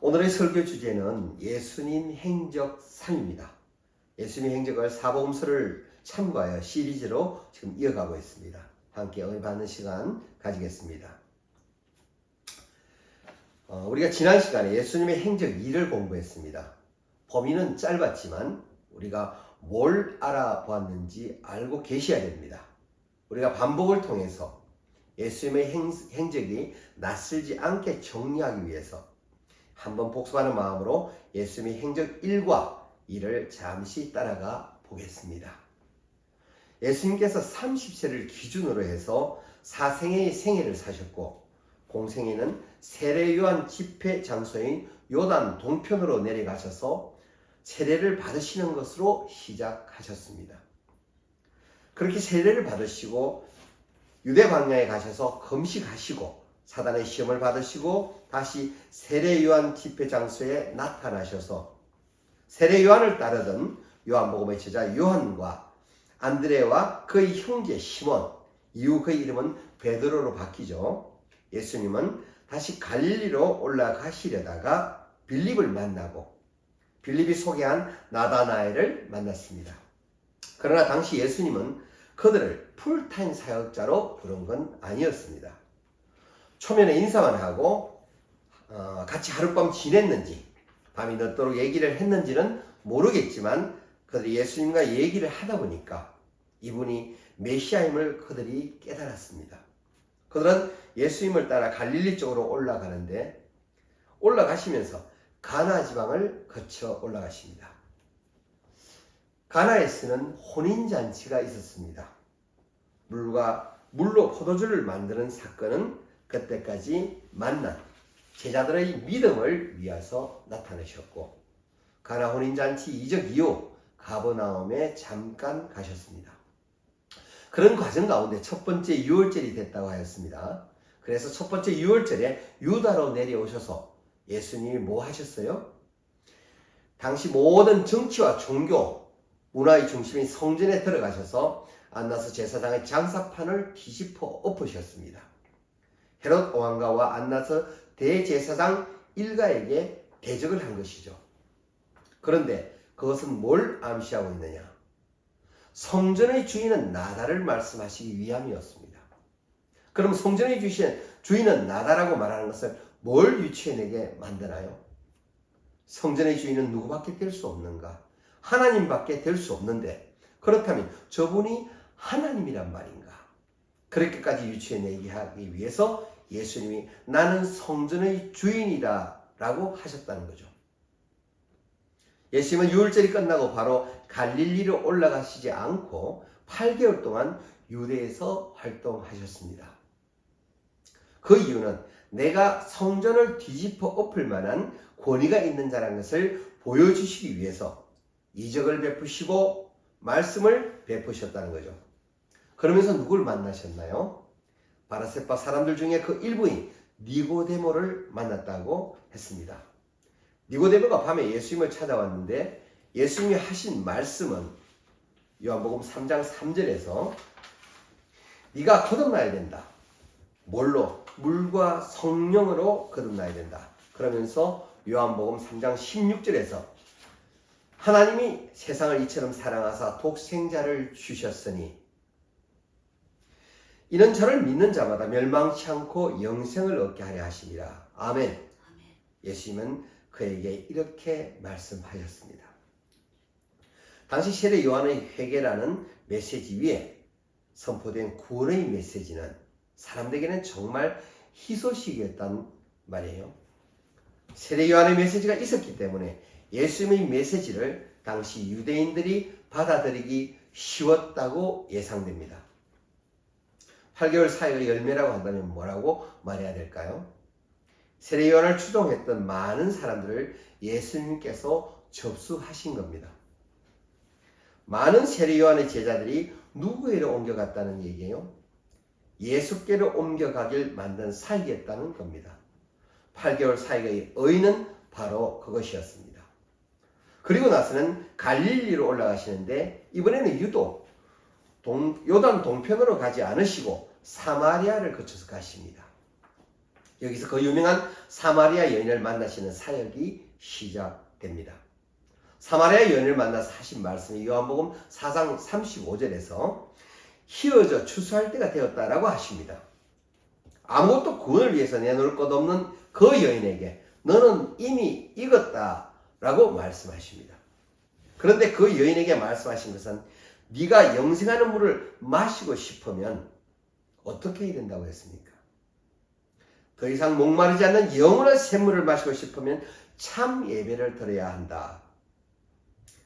오늘의 설교 주제는 예수님 행적 3입니다. 예수님 행적을 사복음서를 참고하여 시리즈로 지금 이어가고 있습니다. 함께 은혜 받는 시간 가지겠습니다. 우리가 지난 시간에 예수님의 행적 2를 공부했습니다. 범위는 짧았지만 우리가 뭘 알아보았는지 알고 계셔야 됩니다. 우리가 반복을 통해서 예수님의 행적이 낯설지 않게 정리하기 위해서 한번 복습하는 마음으로 예수님의 행적 1과 2를 잠시 따라가 보겠습니다. 예수님께서 30세를 기준으로 해서 사생애의 생애를 사셨고 공생애는 세례요한 집회 장소인 요단 동편으로 내려가셔서 세례를 받으시는 것으로 시작하셨습니다. 그렇게 세례를 받으시고 유대 광야에 가셔서 금식하시고 사단의 시험을 받으시고 다시 세례 요한 집회 장소에 나타나셔서 세례 요한을 따르던 요한복음의 저자 요한과 안드레와 그의 형제 시몬, 이후 그의 이름은 베드로로 바뀌죠. 예수님은 다시 갈릴리로 올라가시려다가 빌립을 만나고 빌립이 소개한 나다나엘을 만났습니다. 그러나 당시 예수님은 그들을 풀타임 사역자로 부른 건 아니었습니다. 초면에 인사만 하고 같이 하룻밤 지냈는지 밤이 늦도록 얘기를 했는지는 모르겠지만 그들이 예수님과 얘기를 하다 보니까 이분이 메시아임을 그들이 깨달았습니다. 그들은 예수님을 따라 갈릴리 쪽으로 올라가는데 올라가시면서 가나 지방을 거쳐 올라가십니다. 가나에서는 혼인잔치가 있었습니다. 물로 포도주를 만드는 사건은 그때까지 만난 제자들의 믿음을 위해서 나타내셨고 가나 혼인잔치 이적 이후 가버나움에 잠깐 가셨습니다. 그런 과정 가운데 첫 번째 유월절이 됐다고 하였습니다. 그래서 첫 번째 유월절에 유다로 내려오셔서 예수님이 뭐 하셨어요? 당시 모든 정치와 종교, 문화의 중심인 성전에 들어가셔서 안나스 제사장의 장사판을 뒤집어 엎으셨습니다. 헤롯 왕가와 안나스 대제사장 일가에게 대적을 한 것이죠. 그런데 그것은 뭘 암시하고 있느냐? 성전의 주인은 나다를 말씀하시기 위함이었습니다. 그럼 성전의 주인은 나다라고 말하는 것을 뭘 유추해내게 만드나요? 성전의 주인은 누구밖에 될 수 없는가? 하나님밖에 될 수 없는데 그렇다면 저분이 하나님이란 말인가? 그렇게까지 유추해내게 하기 위해서 예수님이 나는 성전의 주인이다 라고 하셨다는 거죠. 예수님은 유월절이 끝나고 바로 갈릴리로 올라가시지 않고 8개월 동안 유대에서 활동하셨습니다. 그 이유는 내가 성전을 뒤집어 엎을 만한 권위가 있는 자라는 것을 보여주시기 위해서 이적을 베푸시고 말씀을 베푸셨다는 거죠. 그러면서 누굴 만나셨나요? 바리새파 사람들 중에 그 일부인 니고데모를 만났다고 했습니다. 니고데모가 밤에 예수님을 찾아왔는데 예수님이 하신 말씀은 요한복음 3장 3절에서 네가 거듭나야 된다. 뭘로? 물과 성령으로 거듭나야 된다. 그러면서 요한복음 3장 16절에서 하나님이 세상을 이처럼 사랑하사 독생자를 주셨으니 이는 저를 믿는 자마다 멸망치 않고 영생을 얻게 하려 하심이라. 아멘. 예수님은 그에게 이렇게 말씀하셨습니다. 당시 세례 요한의 회개라는 메시지 위에 선포된 구원의 메시지는 사람들에게는 정말 희소식이었단 말이에요. 세례 요한의 메시지가 있었기 때문에 예수님의 메시지를 당시 유대인들이 받아들이기 쉬웠다고 예상됩니다. 8개월 사이의 열매라고 한다면 뭐라고 말해야 될까요? 세례 요한을 추종했던 많은 사람들을 예수님께서 접수하신 겁니다. 많은 세례 요한의 제자들이 누구에게로 옮겨갔다는 얘기예요? 예수께로 옮겨가길 만든 사이였다는 겁니다. 8개월 사이의 의의는 바로 그것이었습니다. 그리고 나서는 갈릴리로 올라가시는데 이번에는 유독 요단 동편으로 가지 않으시고 사마리아를 거쳐서 가십니다. 여기서 그 유명한 사마리아 여인을 만나시는 사역이 시작됩니다. 사마리아 여인을 만나서 하신 말씀이 요한복음 4장 35절에서 희어져 추수할 때가 되었다라고 하십니다. 아무것도 구원을 위해서 내놓을 것 없는 그 여인에게 너는 이미 익었다라고 말씀하십니다. 그런데 그 여인에게 말씀하신 것은 네가 영생하는 물을 마시고 싶으면 어떻게 해야 된다고 했습니까? 더 이상 목마르지 않는 영원한 샘물을 마시고 싶으면 참 예배를 드려야 한다.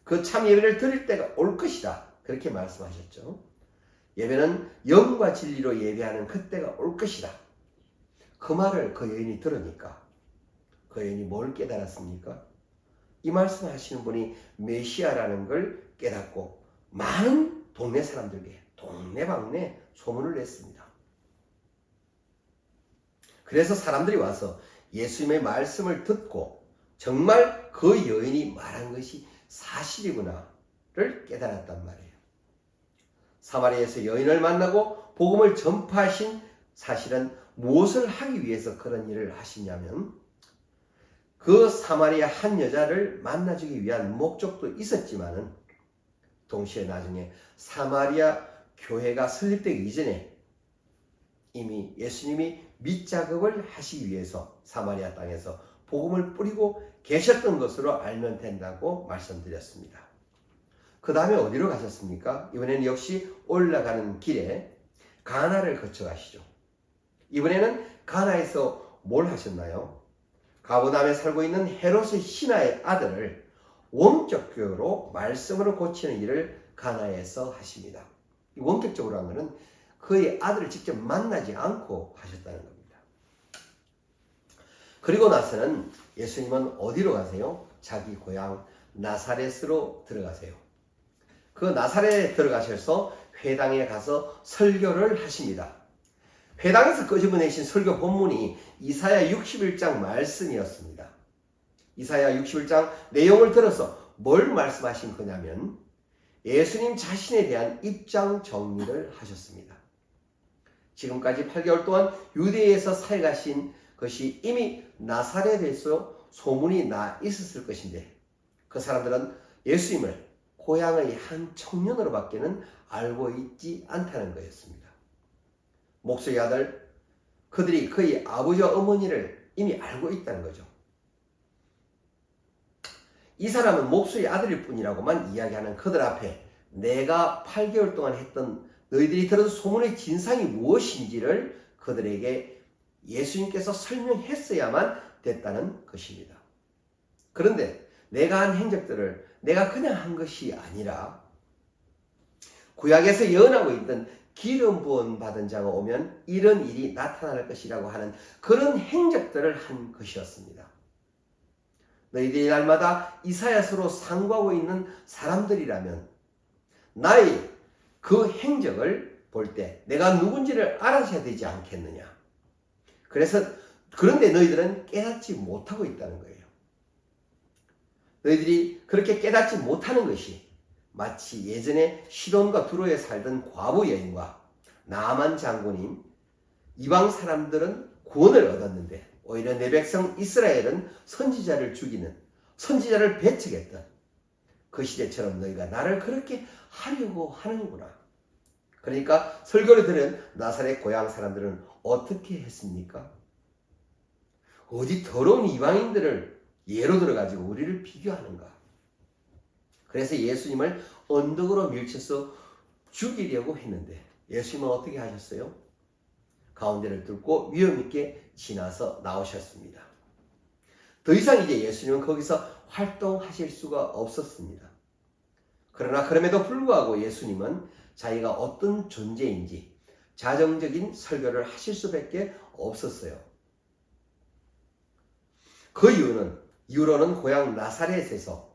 그 참 예배를 드릴 때가 올 것이다. 그렇게 말씀하셨죠. 예배는 영과 진리로 예배하는 그때가 올 것이다. 그 말을 그 여인이 들으니까 그 여인이 뭘 깨달았습니까? 이 말씀하시는 분이 메시아라는 걸 깨닫고 많은 동네 사람들에게 동네방네 소문을 냈습니다. 그래서 사람들이 와서 예수님의 말씀을 듣고 정말 그 여인이 말한 것이 사실이구나를 깨달았단 말이에요. 사마리아에서 여인을 만나고 복음을 전파하신 사실은 무엇을 하기 위해서 그런 일을 하시냐면 그 사마리아 한 여자를 만나주기 위한 목적도 있었지만은 동시에 나중에 사마리아 교회가 설립되기 이전에 이미 예수님이 밑작업을 하시기 위해서 사마리아 땅에서 복음을 뿌리고 계셨던 것으로 알면 된다고 말씀드렸습니다. 그 다음에 어디로 가셨습니까? 이번에는 역시 올라가는 길에 가나를 거쳐 가시죠. 이번에는 가나에서 뭘 하셨나요? 가버나움에 살고 있는 헤롯의 신하의 아들을 원격적으로 말씀으로 고치는 일을 가나에서 하십니다. 원격적으로 한 것은 그의 아들을 직접 만나지 않고 하셨다는 겁니다. 그리고 나서는 예수님은 어디로 가세요? 자기 고향 나사렛으로 들어가세요. 그 나사렛에 들어가셔서 회당에 가서 설교를 하십니다. 회당에서 끄집어내신 설교 본문이 이사야 61장 말씀이었습니다. 이사야 61장 내용을 들어서 뭘 말씀하신 거냐면 예수님 자신에 대한 입장 정리를 하셨습니다. 지금까지 8개월 동안 유대에서 살아가신 것이 이미 나사렛에서 소문이 나 있었을 것인데 그 사람들은 예수님을 고향의 한 청년으로밖에는 알고 있지 않다는 거였습니다. 목수의 아들, 그들이 그의 아버지와 어머니를 이미 알고 있다는 거죠. 이 사람은 목수의 아들일 뿐이라고만 이야기하는 그들 앞에 내가 8개월 동안 했던 너희들이 들은 소문의 진상이 무엇인지를 그들에게 예수님께서 설명했어야만 됐다는 것입니다. 그런데 내가 한 행적들을 내가 그냥 한 것이 아니라 구약에서 예언하고 있던 기름 부음 받은 자가 오면 이런 일이 나타날 것이라고 하는 그런 행적들을 한 것이었습니다. 너희들이 날마다 이사야서로 상고하고 있는 사람들이라면 나의 그 행적을 볼 때 내가 누군지를 알아셔야 되지 않겠느냐. 그런데 너희들은 깨닫지 못하고 있다는 거예요. 너희들이 그렇게 깨닫지 못하는 것이 마치 예전에 시돈과 두로에 살던 과부 여인과 나아만 장군인 이방 사람들은 구원을 얻었는데 오히려 내 백성 이스라엘은 선지자를 죽이는 선지자를 배척했던 그 시대처럼 너희가 나를 그렇게 하려고 하는구나. 그러니까 설교를 들은 나사렛 고향 사람들은 어떻게 했습니까? 어디 더러운 이방인들을 예로 들어가지고 우리를 비교하는가? 그래서 예수님을 언덕으로 밀쳐서 죽이려고 했는데 예수님은 어떻게 하셨어요? 가운데를 뚫고 위험 있게 지나서 나오셨습니다. 더 이상 이제 예수님은 거기서 활동하실 수가 없었습니다. 그러나 그럼에도 불구하고 예수님은 자기가 어떤 존재인지 자정적인 설교를 하실 수밖에 없었어요. 그 이유로는 고향 나사렛에서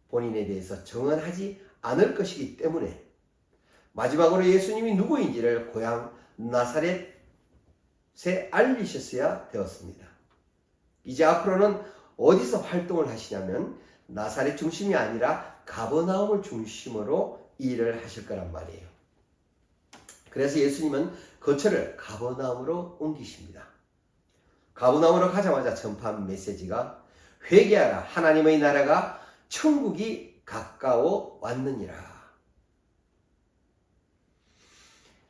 본인에 대해서 정언하지 않을 것이기 때문에 마지막으로 예수님이 누구인지를 고향 나사렛에 알리셨어야 되었습니다. 이제 앞으로는 어디서 활동을 하시냐면 나사렛 중심이 아니라 가버나움을 중심으로 일을 하실 거란 말이에요. 그래서 예수님은 거처를 가버나움으로 옮기십니다. 가버나움으로 가자마자 전파한 메시지가 회개하라, 하나님의 나라가 천국이 가까워 왔느니라.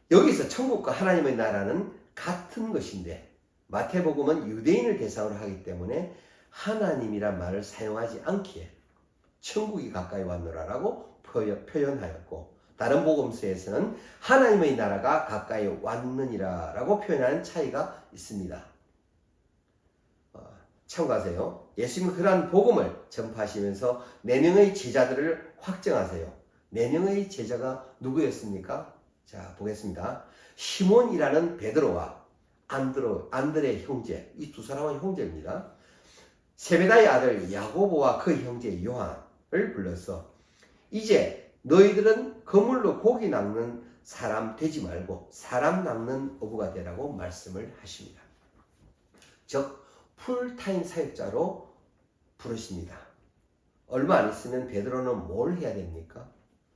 여기서 천국과 하나님의 나라는 같은 것인데 마태복음은 유대인을 대상으로 하기 때문에 하나님이란 말을 사용하지 않기에 천국이 가까이 왔노라라고 표현하였고, 다른 복음서에서는 하나님의 나라가 가까이 왔느니라라고 표현하는 차이가 있습니다. 참고하세요. 예수님은 그러한 복음을 전파하시면서 4명의 제자들을 확정하세요. 4명의 제자가 누구였습니까? 자, 보겠습니다. 시몬이라는 베드로와 안드레 형제, 이 두 사람은 형제입니다. 세베다의 아들 야고보와 그 형제 요한을 불러서 이제 너희들은 그물로 고기 낚는 사람 되지 말고 사람 낚는 어부가 되라고 말씀을 하십니다. 즉 풀타임 사역자로 부르십니다. 얼마 안 있으면 베드로는 뭘 해야 됩니까?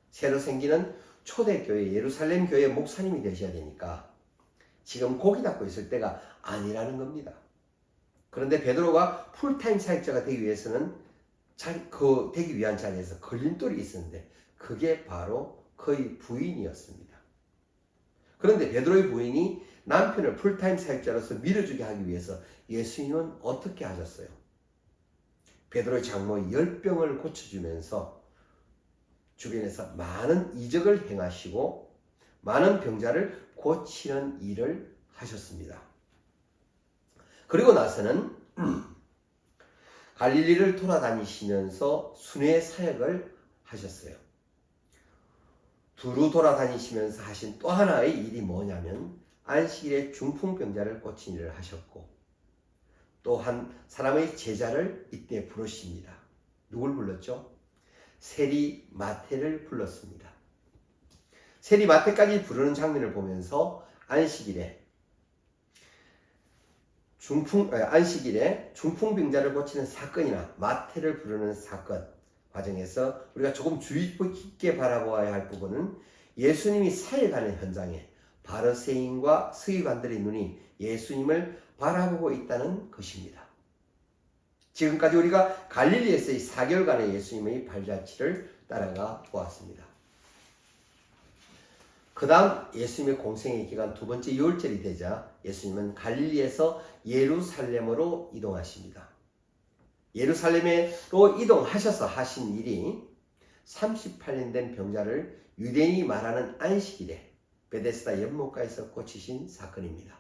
새로 생기는 초대교회 예루살렘 교회 목사님이 되셔야 되니까 지금 고기 낚고 있을 때가 아니라는 겁니다. 그런데 베드로가 풀타임 사역자가 되기 위해서는 되기 위한 자리에서 걸림돌이 있었는데 그게 바로 그의 부인이었습니다. 그런데 베드로의 부인이 남편을 풀타임 사역자로서 밀어주게 하기 위해서 예수님은 어떻게 하셨어요? 베드로의 장모 10병을 고쳐주면서 주변에서 많은 이적을 행하시고 많은 병자를 고치는 일을 하셨습니다. 그리고 나서는 갈릴리를 돌아다니시면서 순회 사역을 하셨어요. 두루 돌아다니시면서 하신 또 하나의 일이 뭐냐면 안식일에 중풍병자를 고친 일을 하셨고, 또 한 사람의 제자를 이때 부르십니다. 누굴 불렀죠? 세리 마태를 불렀습니다. 세리 마태까지 부르는 장면을 보면서 안식일에 중풍병자를 고치는 사건이나 마태를 부르는 사건 과정에서 우리가 조금 주의 깊게 바라보아야 할 부분은 예수님이 사역하는 현장에 바리새인과 서기관들의 눈이 예수님을 바라보고 있다는 것입니다. 지금까지 우리가 갈릴리에서의 4개월간의 예수님의 발자취를 따라가 보았습니다. 그 다음 예수님의 공생의 기간 두 번째 유월절이 되자 예수님은 갈릴리에서 예루살렘으로 이동하십니다. 예루살렘으로 이동하셔서 하신 일이 38년 된 병자를 유대인이 말하는 안식일에 베데스다 연못가에서 고치신 사건입니다.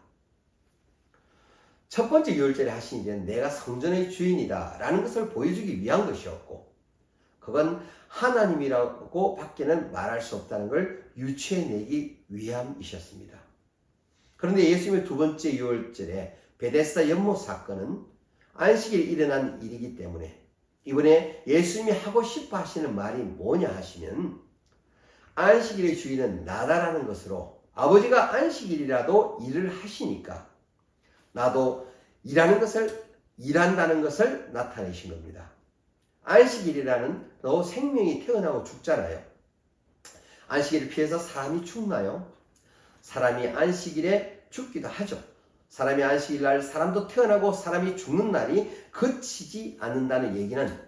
첫 번째 유월절에 하신 일은 내가 성전의 주인이다 라는 것을 보여주기 위한 것이었고, 그건 하나님이라고 밖에는 말할 수 없다는 걸 유추해내기 위함이셨습니다. 그런데 예수님의 두 번째 유월절에 베데스다 연못 사건은 안식일에 일어난 일이기 때문에 이번에 예수님이 하고 싶어 하시는 말이 뭐냐 하시면, 안식일의 주인은 나다라는 것으로 아버지가 안식일이라도 일을 하시니까 나도 일한다는 것을 나타내신 겁니다. 안식일이라는 또 생명이 태어나고 죽잖아요. 안식일을 피해서 사람이 죽나요? 사람이 안식일에 죽기도 하죠. 사람이 안식일날 사람도 태어나고 사람이 죽는 날이 그치지 않는다는 얘기는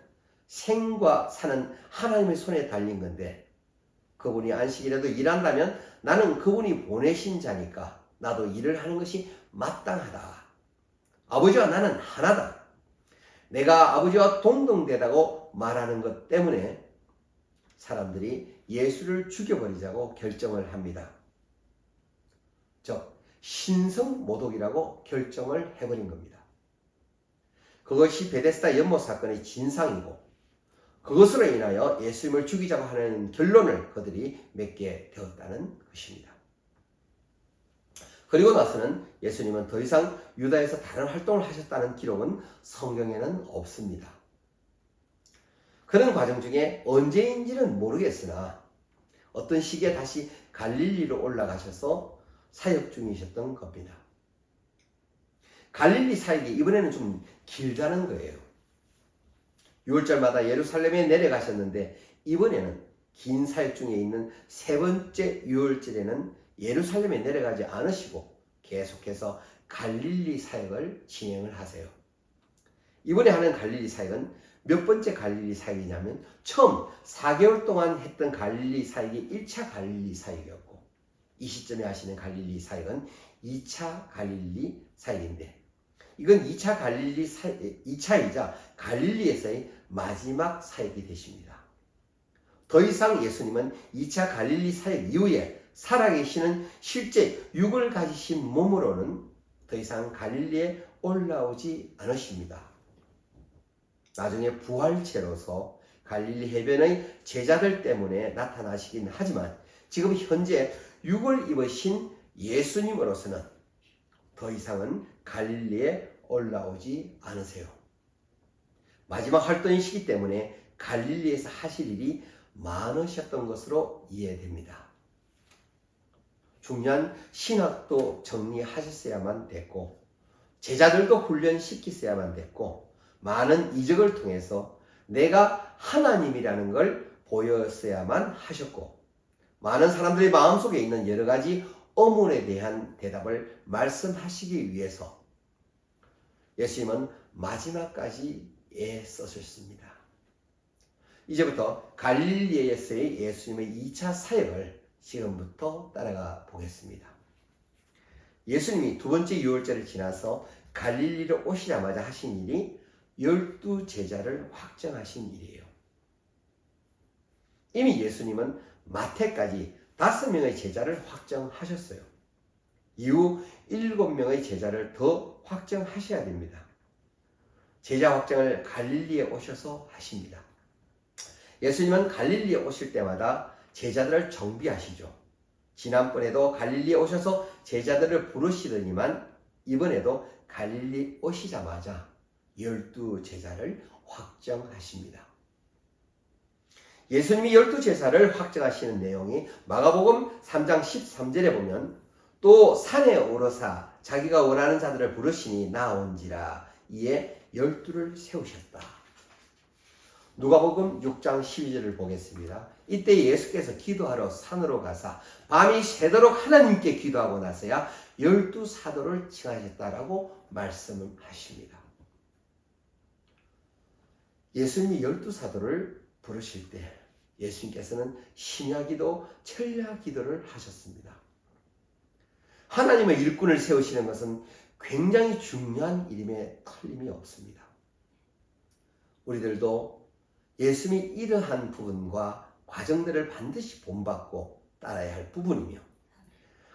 생과 사는 하나님의 손에 달린 건데, 그분이 안식일에도 일한다면 나는 그분이 보내신 자니까 나도 일을 하는 것이 마땅하다. 아버지와 나는 하나다. 내가 아버지와 동등되다고 말하는 것 때문에 사람들이 예수를 죽여버리자고 결정을 합니다. 즉 신성모독이라고 결정을 해버린 겁니다. 그것이 베데스다 연못 사건의 진상이고, 그것으로 인하여 예수님을 죽이자고 하는 결론을 그들이 맺게 되었다는 것입니다. 그리고 나서는 예수님은 더 이상 유다에서 다른 활동을 하셨다는 기록은 성경에는 없습니다. 그런 과정 중에 언제인지는 모르겠으나 어떤 시기에 다시 갈릴리로 올라가셔서 사역 중이셨던 겁니다. 갈릴리 사역이 이번에는 좀 길다는 거예요. 6월절마다 예루살렘에 내려가셨는데 이번에는 긴 사역 중에 있는 세 번째 6월절에는 예루살렘에 내려가지 않으시고 계속해서 갈릴리 사역을 진행을 하세요. 이번에 하는 갈릴리 사역은 몇 번째 갈릴리 사역이냐면 처음 4개월 동안 했던 갈릴리 사역이 1차 갈릴리 사역이었고 이 시점에 하시는 갈릴리 사역은 2차 갈릴리 사역인데 이건 2차이자 갈릴리에서의 마지막 사역이 되십니다. 더 이상 예수님은 2차 갈릴리 사역 이후에 살아계시는 실제 육을 가지신 몸으로는 더 이상 갈릴리에 올라오지 않으십니다. 나중에 부활체로서 갈릴리 해변의 제자들 때문에 나타나시긴 하지만 지금 현재 육을 입으신 예수님으로서는 더 이상은 갈릴리에 올라오지 않으세요. 마지막 활동이시기 때문에 갈릴리에서 하실 일이 많으셨던 것으로 이해됩니다. 중요한 신학도 정리하셨어야만 됐고 제자들도 훈련시키셔야만 됐고 많은 이적을 통해서 내가 하나님이라는 걸 보였어야만 하셨고 많은 사람들의 마음속에 있는 여러 가지 어문에 대한 대답을 말씀하시기 위해서 예수님은 마지막까지 애쓰셨습니다. 이제부터 갈릴리에서의 예수님의 2차 사역을 지금부터 따라가 보겠습니다. 예수님이 두 번째 유월절을 지나서 갈릴리로 오시자마자 하신 일이 12제자를 확정하신 일이에요. 이미 예수님은 마태까지 5명의 제자를 확정하셨어요. 이후 7명의 제자를 더 확정하셔야 됩니다. 제자 확정을 갈릴리에 오셔서 하십니다. 예수님은 갈릴리에 오실 때마다 제자들을 정비하시죠. 지난번에도 갈릴리에 오셔서 제자들을 부르시더니만 이번에도 갈릴리 오시자마자 12제자를 확정하십니다. 예수님이 12제자를 확정하시는 내용이 마가복음 3장 13절에 보면 또 산에 오르사 자기가 원하는 자들을 부르시니 나온지라 이에 12를 세우셨다. 누가복음 6장 12절을 보겠습니다. 이때 예수께서 기도하러 산으로 가사 밤이 새도록 하나님께 기도하고 나서야 12사도를 칭하셨다라고 말씀을 하십니다. 예수님이 12사도를 부르실 때 예수님께서는 심야기도, 철야기도를 하셨습니다. 하나님의 일꾼을 세우시는 것은 굉장히 중요한 일임에 틀림이 없습니다. 우리들도 예수님이 이러한 부분과 과정들을 반드시 본받고 따라야 할 부분이며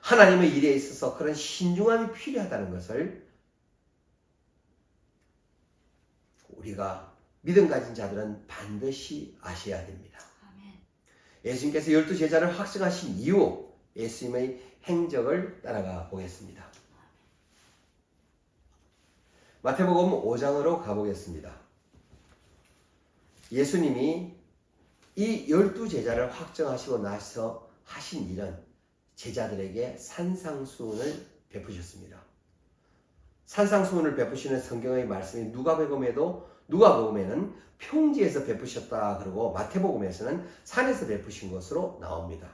하나님의 일에 있어서 그런 신중함이 필요하다는 것을 우리가 믿음 가진 자들은 반드시 아셔야 됩니다. 예수님께서 12제자를 확정하신 이후 예수님의 행적을 따라가 보겠습니다. 마태복음 5장으로 가보겠습니다. 예수님이 이 12제자를 확정하시고 나서 하신 일은 제자들에게 산상수훈을 베푸셨습니다. 산상수훈을 베푸시는 성경의 말씀이 누가복음에는 평지에서 베푸셨다 그러고 마태복음에서는 산에서 베푸신 것으로 나옵니다.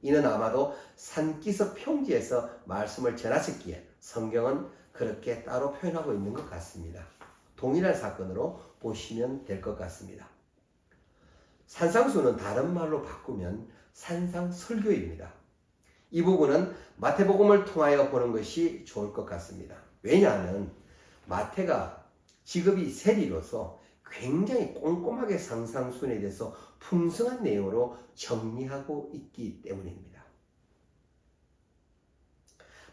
이는 아마도 산기슭 평지에서 말씀을 전하셨기에 성경은 그렇게 따로 표현하고 있는 것 같습니다. 동일한 사건으로 보시면 될 것 같습니다. 산상수훈은 다른 말로 바꾸면 산상설교입니다. 이 부분은 마태복음을 통하여 보는 것이 좋을 것 같습니다. 왜냐하면 마태가 직업이 세리로서 굉장히 꼼꼼하게 산상수훈에 대해서 풍성한 내용으로 정리하고 있기 때문입니다.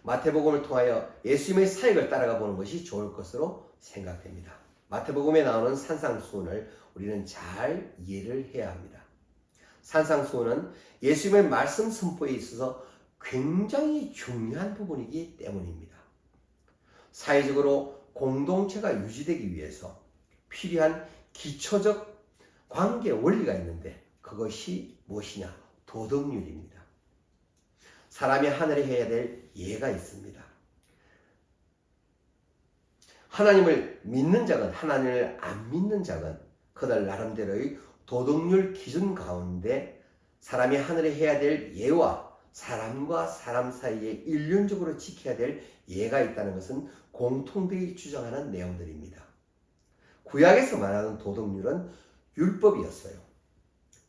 마태복음을 통하여 예수님의 사역을 따라가 보는 것이 좋을 것으로 생각됩니다. 마태복음에 나오는 산상수훈을 우리는 잘 이해를 해야 합니다. 산상수훈은 예수님의 말씀 선포에 있어서 굉장히 중요한 부분이기 때문입니다. 사회적으로 공동체가 유지되기 위해서 필요한 기초적 관계 원리가 있는데 그것이 무엇이냐? 도덕률입니다. 사람이 하늘에 해야 될 예가 있습니다. 하나님을 믿는 자건 하나님을 안 믿는 자건 그들 나름대로의 도덕률 기준 가운데 사람이 하늘에 해야 될 예와 사람과 사람 사이에 일륜적으로 지켜야 될 예가 있다는 것은 공통되게 주장하는 내용들입니다. 구약에서 말하는 도덕률은 율법이었어요.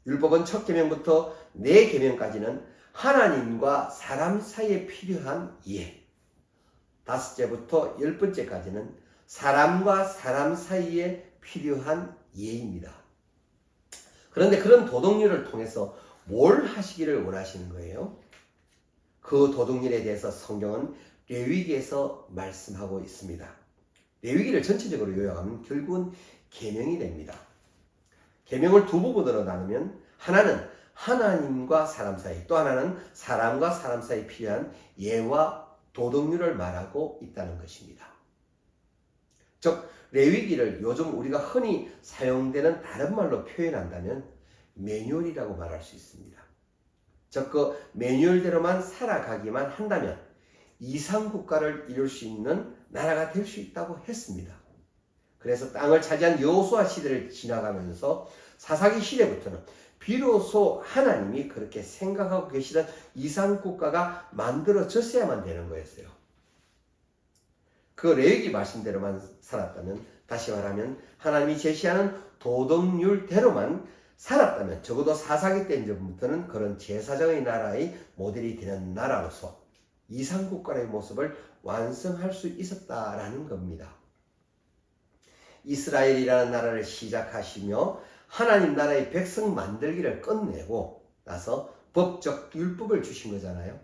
율법은 첫 계명부터 네 계명까지는 하나님과 사람 사이에 필요한 예, 다섯째부터 10번째까지는 사람과 사람 사이에 필요한 예입니다. 그런데 그런 도덕률을 통해서 뭘 하시기를 원하시는 거예요? 그 도덕률에 대해서 성경은 레위기에서 말씀하고 있습니다. 레위기를 전체적으로 요약하면 결국은 계명이 됩니다. 계명을 두 부분으로 나누면 하나는 하나님과 사람 사이, 또 하나는 사람과 사람 사이 필요한 예와 도덕률을 말하고 있다는 것입니다. 즉 레위기를 요즘 우리가 흔히 사용되는 다른 말로 표현한다면 매뉴얼이라고 말할 수 있습니다. 즉 그 매뉴얼대로만 살아가기만 한다면 이상국가를 이룰 수 있는 나라가 될 수 있다고 했습니다. 그래서 땅을 차지한 여호수아 시대를 지나가면서 사사기 시대부터는 비로소 하나님이 그렇게 생각하고 계시던 이상국가가 만들어졌어야만 되는 거였어요. 그 레위기 말씀대로만 살았다면, 다시 말하면 하나님이 제시하는 도덕률대로만 살았다면 적어도 사사기 때부터는 그런 제사장의 나라의 모델이 되는 나라로서 이상국가의 모습을 완성할 수 있었다라는 겁니다. 이스라엘이라는 나라를 시작하시며 하나님 나라의 백성 만들기를 끝내고 나서 법적 율법을 주신 거잖아요.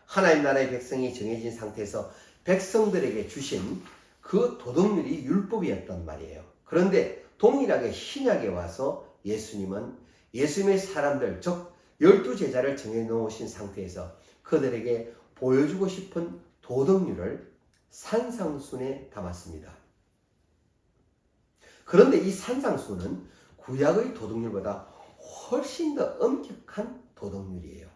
하나님 나라의 백성이 정해진 상태에서 백성들에게 주신 그 도덕률이 율법이었단 말이에요. 그런데 동일하게 신약에 와서 예수님의 사람들, 즉 12제자를 정해놓으신 상태에서 그들에게 보여주고 싶은 도덕률을 산상순에 담았습니다. 그런데 이 산상수는 구약의 도덕률보다 훨씬 더 엄격한 도덕률이에요.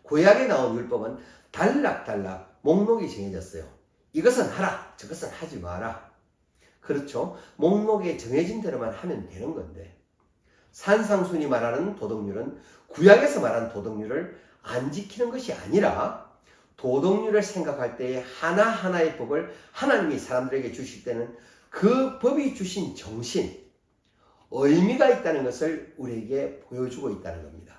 구약에 나온 율법은 단락단락 목록이 정해졌어요. 이것은 하라, 저것은 하지 마라. 그렇죠? 목록에 정해진 대로만 하면 되는 건데, 산상순이 말하는 도덕률은 구약에서 말하는 도덕률을 안 지키는 것이 아니라 도덕률을 생각할 때에 하나하나의 법을 하나님이 사람들에게 주실 때는 그 법이 주신 정신, 의미가 있다는 것을 우리에게 보여주고 있다는 겁니다.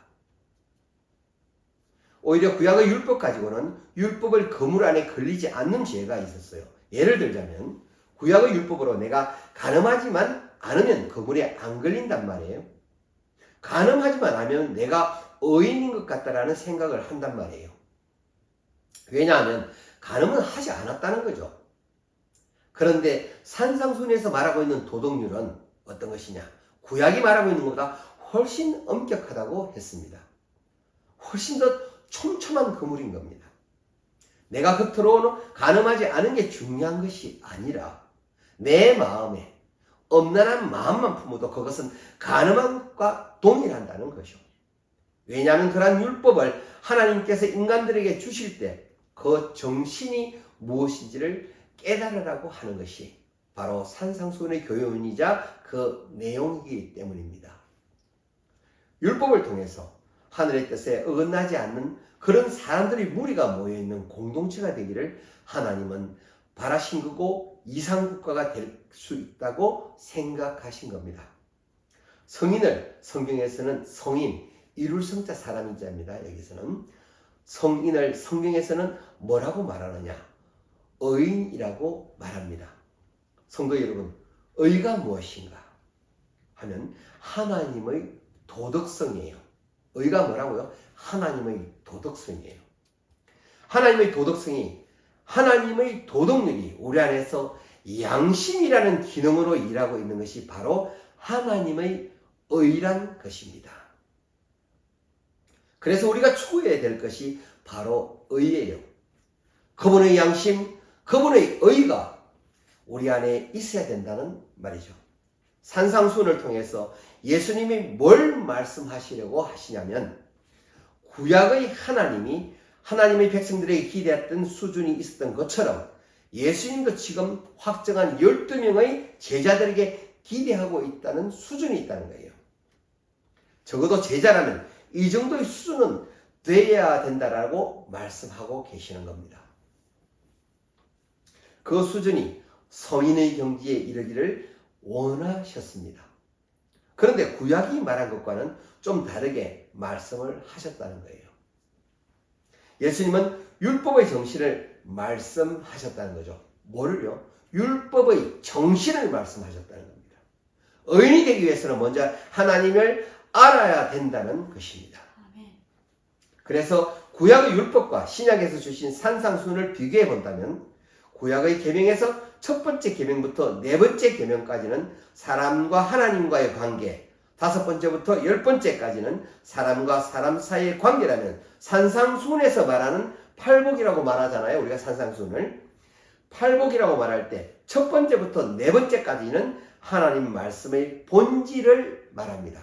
오히려 구약의 율법 가지고는 율법을 거물 안에 걸리지 않는 죄가 있었어요. 예를 들자면 구약의 율법으로 내가 간음하지만 않으면 거물에 안 걸린단 말이에요. 간음하지만 않으면 내가 의인인 것 같다라는 생각을 한단 말이에요. 왜냐하면 간음은 하지 않았다는 거죠. 그런데 산상순에서 말하고 있는 도덕률은 어떤 것이냐? 구약이 말하고 있는 것보다 훨씬 엄격하다고 했습니다. 훨씬 더 촘촘한 거물인 겁니다. 내가 겉으로는 간음하지 않은 게 중요한 것이 아니라 내 마음에 엄란한 마음만 품어도 그것은 간음한 것과 동일한다는 것이죠. 왜냐하면 그러한 율법을 하나님께서 인간들에게 주실 때 그 정신이 무엇인지를 깨달으라고 하는 것이 바로 산상수훈의 교훈이자 그 내용이기 때문입니다. 율법을 통해서 하늘의 뜻에 어긋나지 않는 그런 사람들이 무리가 모여있는 공동체가 되기를 하나님은 바라신 거고 이상국가가 될 수 있다고 생각하신 겁니다. 성인을 성경에서는 성인, 이룰 성자 사람인 자입니다. 여기서는 성인을 성경에서는 뭐라고 말하느냐? 의인이라고 말합니다. 성도 여러분, 의가 무엇인가 하면 하나님의 도덕성이에요. 의가 뭐라고요? 하나님의 도덕성이에요. 하나님의 도덕성이, 하나님의 도덕률이 우리 안에서 양심이라는 기능으로 일하고 있는 것이 바로 하나님의 의란 것입니다. 그래서 우리가 추구해야 될 것이 바로 의예요. 그분의 양심, 그분의 의가 우리 안에 있어야 된다는 말이죠. 산상수훈을 통해서 예수님이 뭘 말씀하시려고 하시냐면 구약의 하나님이 하나님의 백성들에게 기대했던 수준이 있었던 것처럼 예수님도 지금 확정한 12명의 제자들에게 기대하고 있다는 수준이 있다는 거예요. 적어도 제자라면 이 정도의 수준은 돼야 된다라고 말씀하고 계시는 겁니다. 그 수준이 성인의 경지에 이르기를 원하셨습니다. 그런데 구약이 말한 것과는 좀 다르게 말씀을 하셨다는 거예요. 예수님은 율법의 정신을 말씀하셨다는 거죠. 뭐를요? 율법의 정신을 말씀하셨다는 겁니다. 의인이 되기 위해서는 먼저 하나님을 알아야 된다는 것입니다. 그래서 구약의 율법과 신약에서 주신 산상수훈을 비교해 본다면 구약의 계명에서 첫 번째 계명부터 네 번째 계명까지는 사람과 하나님과의 관계, 다섯 번째부터 열 번째까지는 사람과 사람 사이의 관계라면 산상수훈에서 말하는 팔복이라고 말하잖아요. 우리가 산상수훈을. 팔복이라고 말할 때 첫 번째부터 네 번째까지는 하나님 말씀의 본질을 말합니다.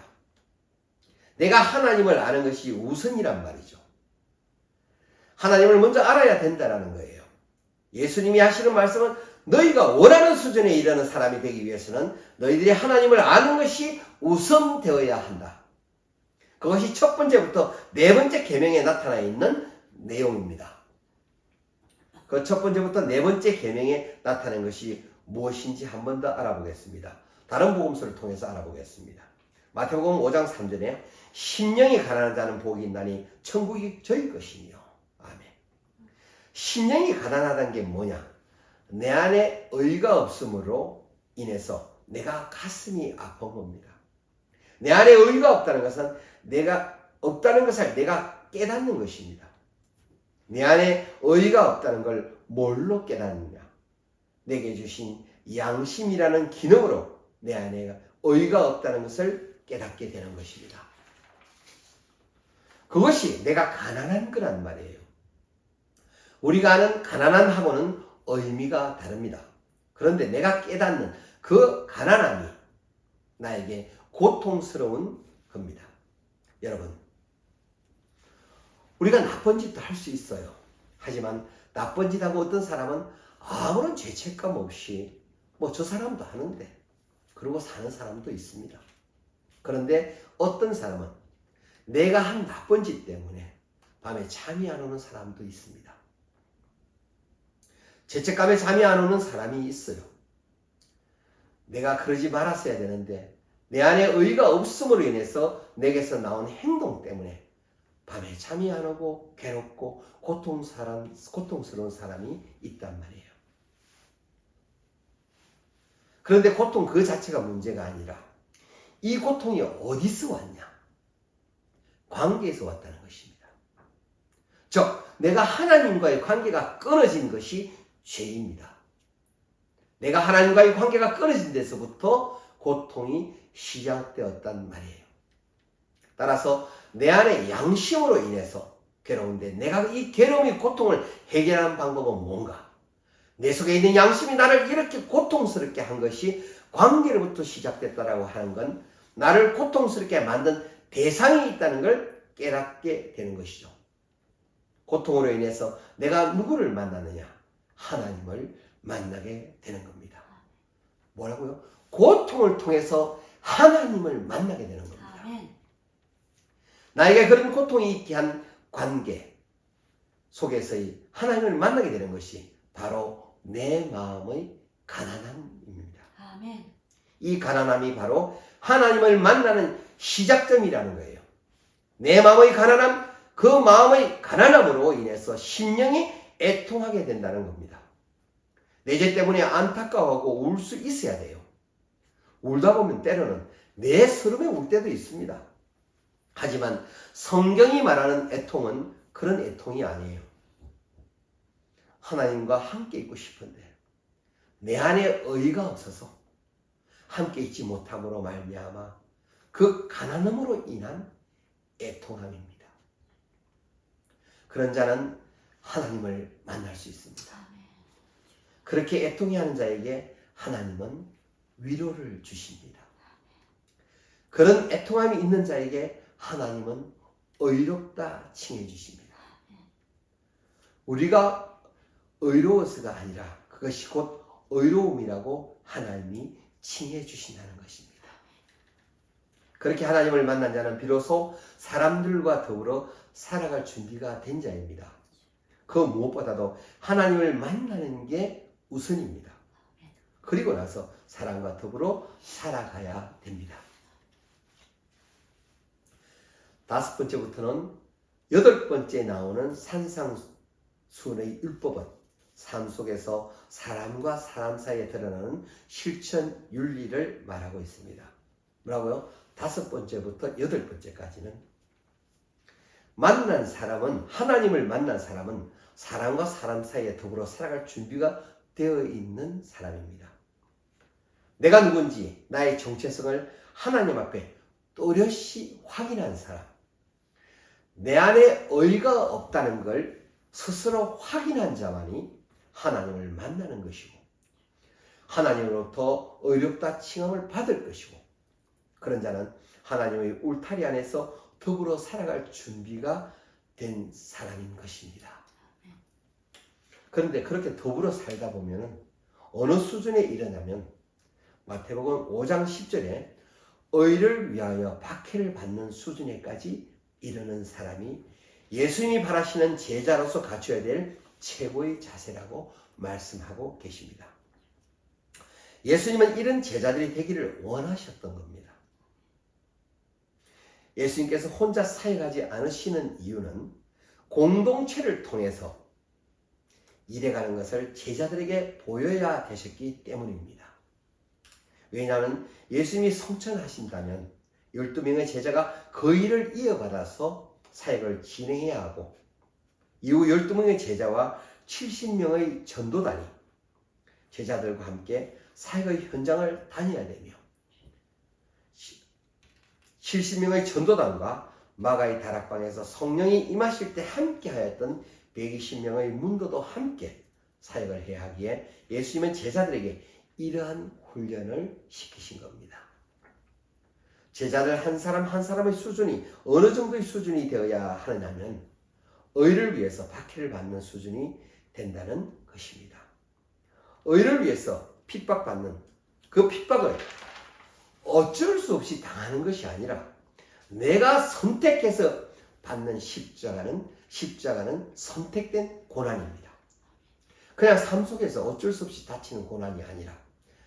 내가 하나님을 아는 것이 우선이란 말이죠. 하나님을 먼저 알아야 된다는 거예요. 예수님이 하시는 말씀은 너희가 원하는 수준에 이르는 사람이 되기 위해서는 너희들이 하나님을 아는 것이 우선되어야 한다. 그것이 첫 번째부터 네 번째 계명에 나타나 있는 내용입니다. 그 첫 번째부터 네 번째 계명에 나타난 것이 무엇인지 한 번 더 알아보겠습니다. 다른 복음서를 통해서 알아보겠습니다. 마태복음 5장 3절에 심령이 가난한 자는 복이 있나니 천국이 저희 것이며. 아멘. 심령이 가난하다는 게 뭐냐? 내 안에 의가 없음으로 인해서 내가 가슴이 아픈 겁니다. 내 안에 의가 없다는 것은 내가 없다는 것을 내가 깨닫는 것입니다. 내 안에 의가 없다는 걸 뭘로 깨닫느냐? 내게 주신 양심이라는 기능으로 내 안에 의가 없다는 것을 깨닫게 되는 것입니다. 그것이 내가 가난한 거란 말이에요. 우리가 아는 가난함하고는 의미가 다릅니다. 그런데 내가 깨닫는 그 가난함이 나에게 고통스러운 겁니다. 여러분, 우리가 나쁜 짓도 할 수 있어요. 하지만 나쁜 짓하고 어떤 사람은 아무런 죄책감 없이 저 사람도 하는데 그러고 사는 사람도 있습니다. 그런데 어떤 사람은 내가 한 나쁜 짓 때문에 밤에 잠이 안 오는 사람도 있습니다. 죄책감에 잠이 안 오는 사람이 있어요. 내가 그러지 말았어야 되는데 내 안에 의가 없음으로 인해서 내게서 나온 행동 때문에 밤에 잠이 안 오고 괴롭고 고통스러운 사람이 있단 말이에요. 그런데 고통 그 자체가 문제가 아니라 이 고통이 어디서 왔냐? 관계에서 왔다는 것입니다. 즉, 내가 하나님과의 관계가 끊어진 것이 죄입니다. 내가 하나님과의 관계가 끊어진 데서부터 고통이 시작되었단 말이에요. 따라서 내 안에 양심으로 인해서 괴로운데 내가 이 괴로움의 고통을 해결하는 방법은 뭔가? 내 속에 있는 양심이 나를 이렇게 고통스럽게 한 것이 관계로부터 시작됐다라고 하는 건 나를 고통스럽게 만든 대상이 있다는 걸 깨닫게 되는 것이죠. 고통으로 인해서 내가 누구를 만나느냐? 하나님을 만나게 되는 겁니다. 뭐라고요? 고통을 통해서 하나님을 만나게 되는 겁니다. 나에게 그런 고통이 있게 한 관계 속에서의 하나님을 만나게 되는 것이 바로 내 마음의 가난함입니다. 아멘. 이 가난함이 바로 하나님을 만나는 시작점이라는 거예요. 내 마음의 가난함, 그 마음의 가난함으로 인해서 심령이 애통하게 된다는 겁니다. 내 죄 때문에 안타까워하고 울 수 있어야 돼요. 울다 보면 때로는 내 스스로에 울 때도 있습니다. 하지만 성경이 말하는 애통은 그런 애통이 아니에요. 하나님과 함께 있고 싶은데 내 안에 의가 없어서 함께 있지 못함으로 말미암아 그 가난함으로 인한 애통함입니다. 그런 자는 하나님을 만날 수 있습니다. 그렇게 애통해하는 자에게 하나님은 위로를 주십니다. 그런 애통함이 있는 자에게 하나님은 의롭다 칭해 주십니다. 우리가 의로워서가 아니라 그것이 곧 의로움이라고 하나님이 칭해 주신다는 것입니다. 그렇게 하나님을 만난 자는 비로소 사람들과 더불어 살아갈 준비가 된 자입니다. 그 무엇보다도 하나님을 만나는 게 우선입니다. 그리고 나서 사람과 더불어 살아가야 됩니다. 5번째부터는 8번째 나오는 산상수훈의 율법은 삶 속에서 사람과 사람 사이에 드러나는 실천 윤리를 말하고 있습니다. 뭐라고요? 5번째부터 8번째까지는 하나님을 만난 사람은 사람과 사람 사이에 더불어 살아갈 준비가 되어 있는 사람입니다. 내가 누군지 나의 정체성을 하나님 앞에 또렷이 확인한 사람, 내 안에 의가 없다는 걸 스스로 확인한 자만이 하나님을 만나는 것이고 하나님으로부터 의롭다 칭함을 받을 것이고 그런 자는 하나님의 울타리 안에서 더불어 살아갈 준비가 된 사람인 것입니다. 그런데 그렇게 더불어 살다 보면 어느 수준에 이르냐면 마태복음 5장 10절에 의를 위하여 박해를 받는 수준에까지 이르는 사람이 예수님이 바라시는 제자로서 갖춰야 될 최고의 자세라고 말씀하고 계십니다. 예수님은 이런 제자들이 되기를 원하셨던 겁니다. 예수님께서 혼자 사역하지 않으시는 이유는 공동체를 통해서 일해가는 것을 제자들에게 보여야 되셨기 때문입니다. 왜냐하면 예수님이 성천하신다면 12명의 제자가 그 일을 이어받아서 사역을 진행해야 하고 이후 12명의 제자와 70명의 전도단이 제자들과 함께 사역의 현장을 다녀야 되며 70명의 전도단과 마가의 다락방에서 성령이 임하실 때 함께 하였던 120명의 문도도 함께 사역을 해야 하기에 예수님은 제자들에게 이러한 훈련을 시키신 겁니다. 제자들 한 사람 한 사람의 수준이 어느 정도의 수준이 되어야 하느냐면 의를 위해서 박해를 받는 수준이 된다는 것입니다. 의를 위해서 핍박받는 그 핍박을 어쩔 수 없이 당하는 것이 아니라 내가 선택해서 받는 십자가는 선택된 고난입니다. 그냥 삶 속에서 어쩔 수 없이 닥치는 고난이 아니라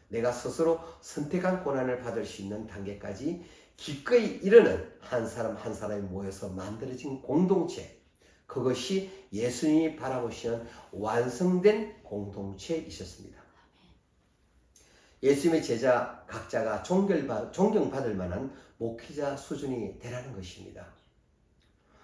내가 스스로 선택한 고난을 받을 수 있는 단계까지 기꺼이 이르는 한 사람 한 사람이 모여서 만들어진 공동체, 그것이 예수님이 바라보시는 완성된 공동체이셨습니다. 예수님의 제자 각자가 존경받을 만한 목회자 수준이 되라는 것입니다.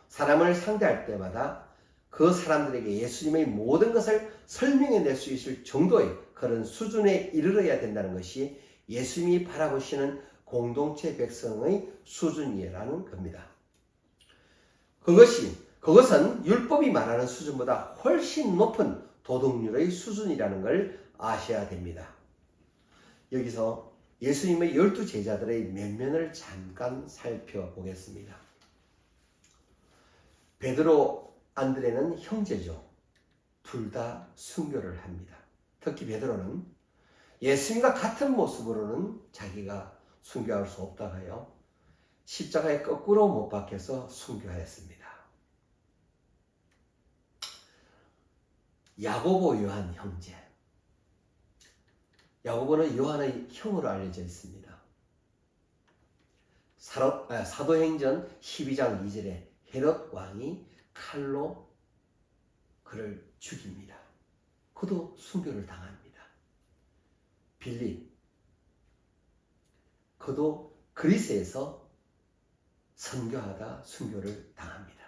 사람을 상대할 때마다 그 사람들에게 예수님의 모든 것을 설명해낼 수 있을 정도의 그런 수준에 이르러야 된다는 것이 예수님이 바라보시는 공동체 백성의 수준이라는 겁니다. 그것은 율법이 말하는 수준보다 훨씬 높은 도덕률의 수준이라는 걸 아셔야 됩니다. 여기서 예수님의 12제자들의 면면을 잠깐 살펴보겠습니다. 베드로, 안드레는 형제죠. 둘 다 순교를 합니다. 특히 베드로는 예수님과 같은 모습으로는 자기가 순교할 수 없다고 하여 십자가에 거꾸로 못 박혀서 순교하였습니다. 야고보, 요한 형제. 야고보는 요한의 형으로 알려져 있습니다. 사도행전 12장 2절에 헤롯 왕이 칼로 그를 죽입니다. 그도 순교를 당합니다. 빌립, 그도 그리스에서 선교하다 순교를 당합니다.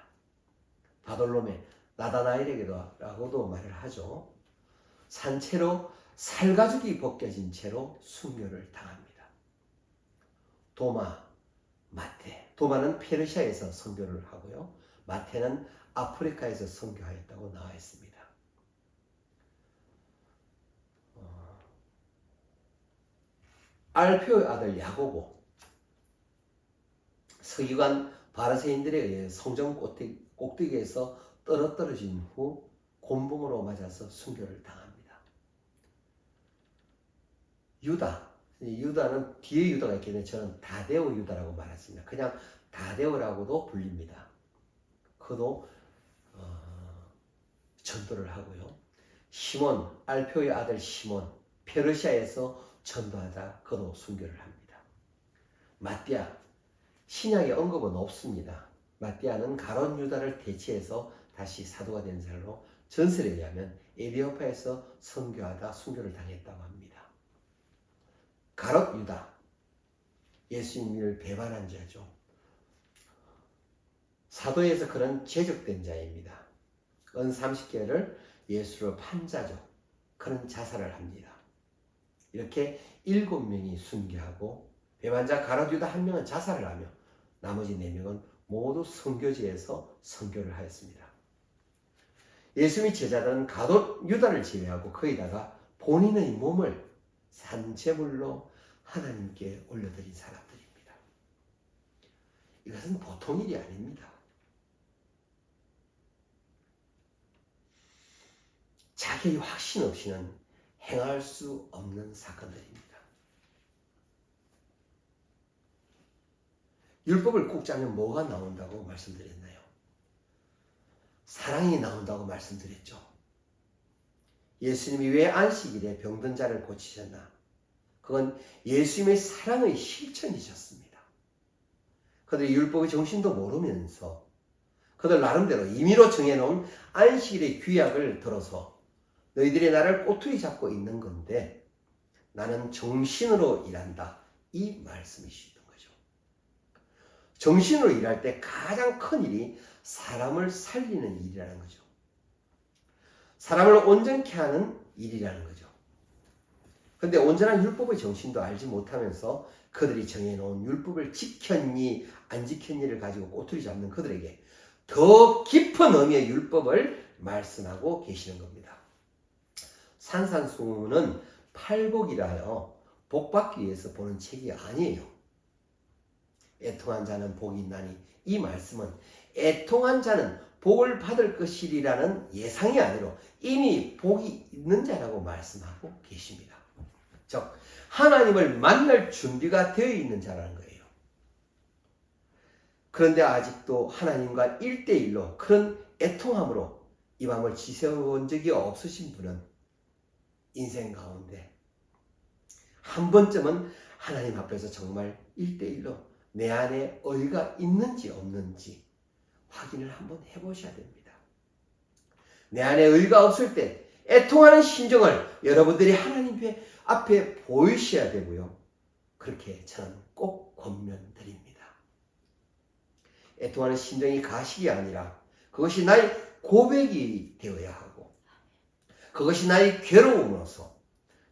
바돌로메, 나다나엘에게도라고도 말을 하죠. 산채로 살가죽이 벗겨진 채로 순교를 당합니다. 도마, 마태. 도마는 페르시아에서 선교를 하고요. 마태는 아프리카에서 선교하였다고 나와 있습니다. 알페오의 아들 야고보, 서기관 바리새인들에 의해 성전 꼭대기에서 떨어진 후 곤봉으로 맞아서 순교를 당합니다. 유다는 뒤에 유다가 있기 때문에 저는 다데오 유다라고 말했습니다. 그냥 다데오라고도 불립니다. 그도 전도를 하고요. 시몬, 알페오의 아들 시몬, 페르시아에서 전도하다 그도 순교를 합니다. 마띠아, 신약의 언급은 없습니다. 마띠아는 가롯 유다를 대체해서 다시 사도가 된 사람으로 전설에 의하면 에디오파에서 선교하다 순교를 당했다고 합니다. 가롯 유다, 예수님을 배반한 자죠. 사도에서 그런 제적된 자입니다. 은 30개를 예수로 판 자죠. 그런 자살을 합니다. 이렇게 7명이 순교하고 배반자 가롯 유다 1명은 자살을 하며 나머지 4명은 모두 선교지에서 선교를 하였습니다. 예수님의 제자들은 가롯 유다를 제외하고 거기다가 본인의 몸을 산제물로 하나님께 올려드린 사람들입니다. 이것은 보통 일이 아닙니다. 자기의 확신 없이는 행할 수 없는 사건들입니다. 율법을 꼭 짜면 뭐가 나온다고 말씀드렸나요? 사랑이 나온다고 말씀드렸죠. 예수님이 왜 안식일에 병든 자를 고치셨나? 그건 예수님의 사랑의 실천이셨습니다. 그들이 율법의 정신도 모르면서 그들 나름대로 임의로 정해놓은 안식일의 규약을 들어서 너희들이 나를 꼬투리 잡고 있는 건데 나는 정신으로 일한다. 이 말씀이시던 거죠. 정신으로 일할 때 가장 큰 일이 사람을 살리는 일이라는 거죠. 사람을 온전케 하는 일이라는 거죠. 그런데 온전한 율법의 정신도 알지 못하면서 그들이 정해놓은 율법을 지켰니 안 지켰니를 가지고 꼬투리 잡는 그들에게 더 깊은 의미의 율법을 말씀하고 계시는 겁니다. 산산수훈은 팔복이라 하여 복받기 위해서 보는 책이 아니에요. 애통한 자는 복이 있나니 이 말씀은 애통한 자는 복을 받을 것이라는 예상이 아니라 이미 복이 있는 자라고 말씀하고 계십니다. 즉 하나님을 만날 준비가 되어 있는 자라는 거예요. 그런데 아직도 하나님과 1대1로 그런 애통함으로 이 마음을 지새워본 적이 없으신 분은 인생 가운데 한 번쯤은 하나님 앞에서 정말 1대1로 내 안에 의가 있는지 없는지 확인을 한번 해보셔야 됩니다. 내 안에 의가 없을 때 애통하는 심정을 여러분들이 하나님 앞에 보이셔야 되고요. 그렇게 저는 꼭 권면드립니다. 애통하는 심정이 가식이 아니라 그것이 나의 고백이 되어야 하고 그것이 나의 괴로움으로서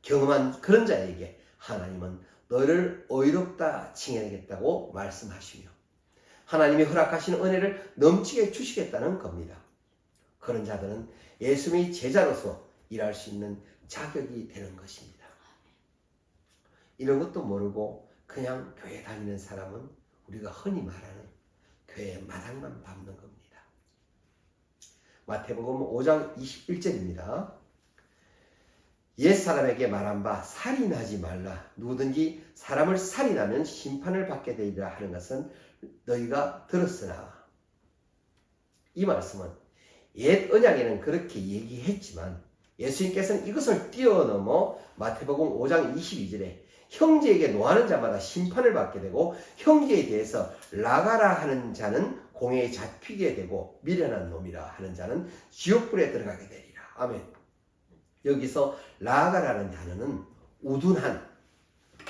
경험한 그런 자에게 하나님은 너를 의롭다 칭해야겠다고 말씀하시며 하나님이 허락하신 은혜를 넘치게 주시겠다는 겁니다. 그런 자들은 예수님의 제자로서 일할 수 있는 자격이 되는 것입니다. 이런 것도 모르고 그냥 교회 다니는 사람은 우리가 흔히 말하는 교회 마당만 밟는 겁니다. 마태복음 5장 21절입니다. 옛사람에게 말한 바 살인하지 말라. 누구든지 사람을 살인하면 심판을 받게 되리라 하는 것은 너희가 들었으나. 이 말씀은 옛 언약에는 그렇게 얘기했지만 예수님께서는 이것을 뛰어넘어 마태복음 5장 22절에 형제에게 노하는 자마다 심판을 받게 되고 형제에 대해서 나가라 하는 자는 공회에 잡히게 되고 미련한 놈이라 하는 자는 지옥불에 들어가게 되리라. 아멘. 여기서 나가라는 단어는 우둔한,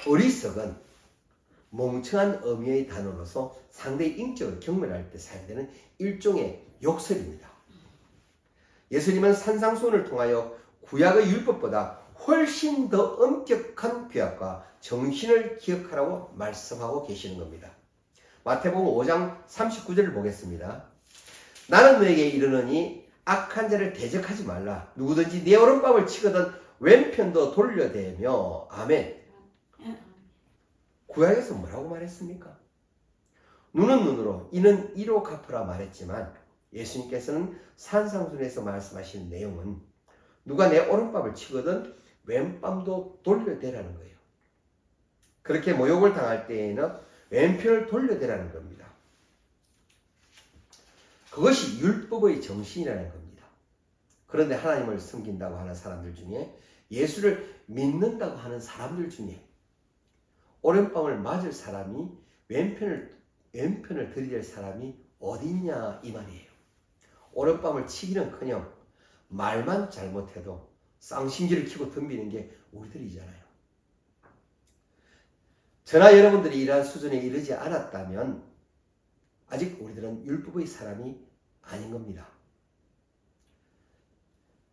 어리석은, 멍청한 의미의 단어로서 상대의 인격을 경멸할 때 사용되는 일종의 욕설입니다. 예수님은 산상수훈을 통하여 구약의 율법보다 훨씬 더 엄격한 규약과 정신을 기억하라고 말씀하고 계시는 겁니다. 마태복음 5장 39절을 보겠습니다. 나는 너에게 이르노니 악한 자를 대적하지 말라. 누구든지 내 오른밤을 치거든 왼편도 돌려대며. 아멘. 구약에서 뭐라고 말했습니까? 눈은 눈으로 이는 이로 갚으라 말했지만 예수님께서는 산상수훈에서 말씀하신 내용은 누가 내 오른밤을 치거든 왼밤도 돌려대라는 거예요. 그렇게 모욕을 당할 때에는 왼편을 돌려대라는 겁니다. 그것이 율법의 정신이라는 겁니다. 그런데 하나님을 섬긴다고 하는 사람들 중에, 예수를 믿는다고 하는 사람들 중에 오른밤을 맞을 사람이, 왼편을 들이댈 사람이 어디 있냐 이 말이에요. 오른밤을 치기는커녕 말만 잘못해도 쌍심지를 키고 덤비는 게 우리들이잖아요. 저나 여러분들이 이러한 수준에 이르지 않았다면 아직 우리들은 율법의 사람이 아닌 겁니다.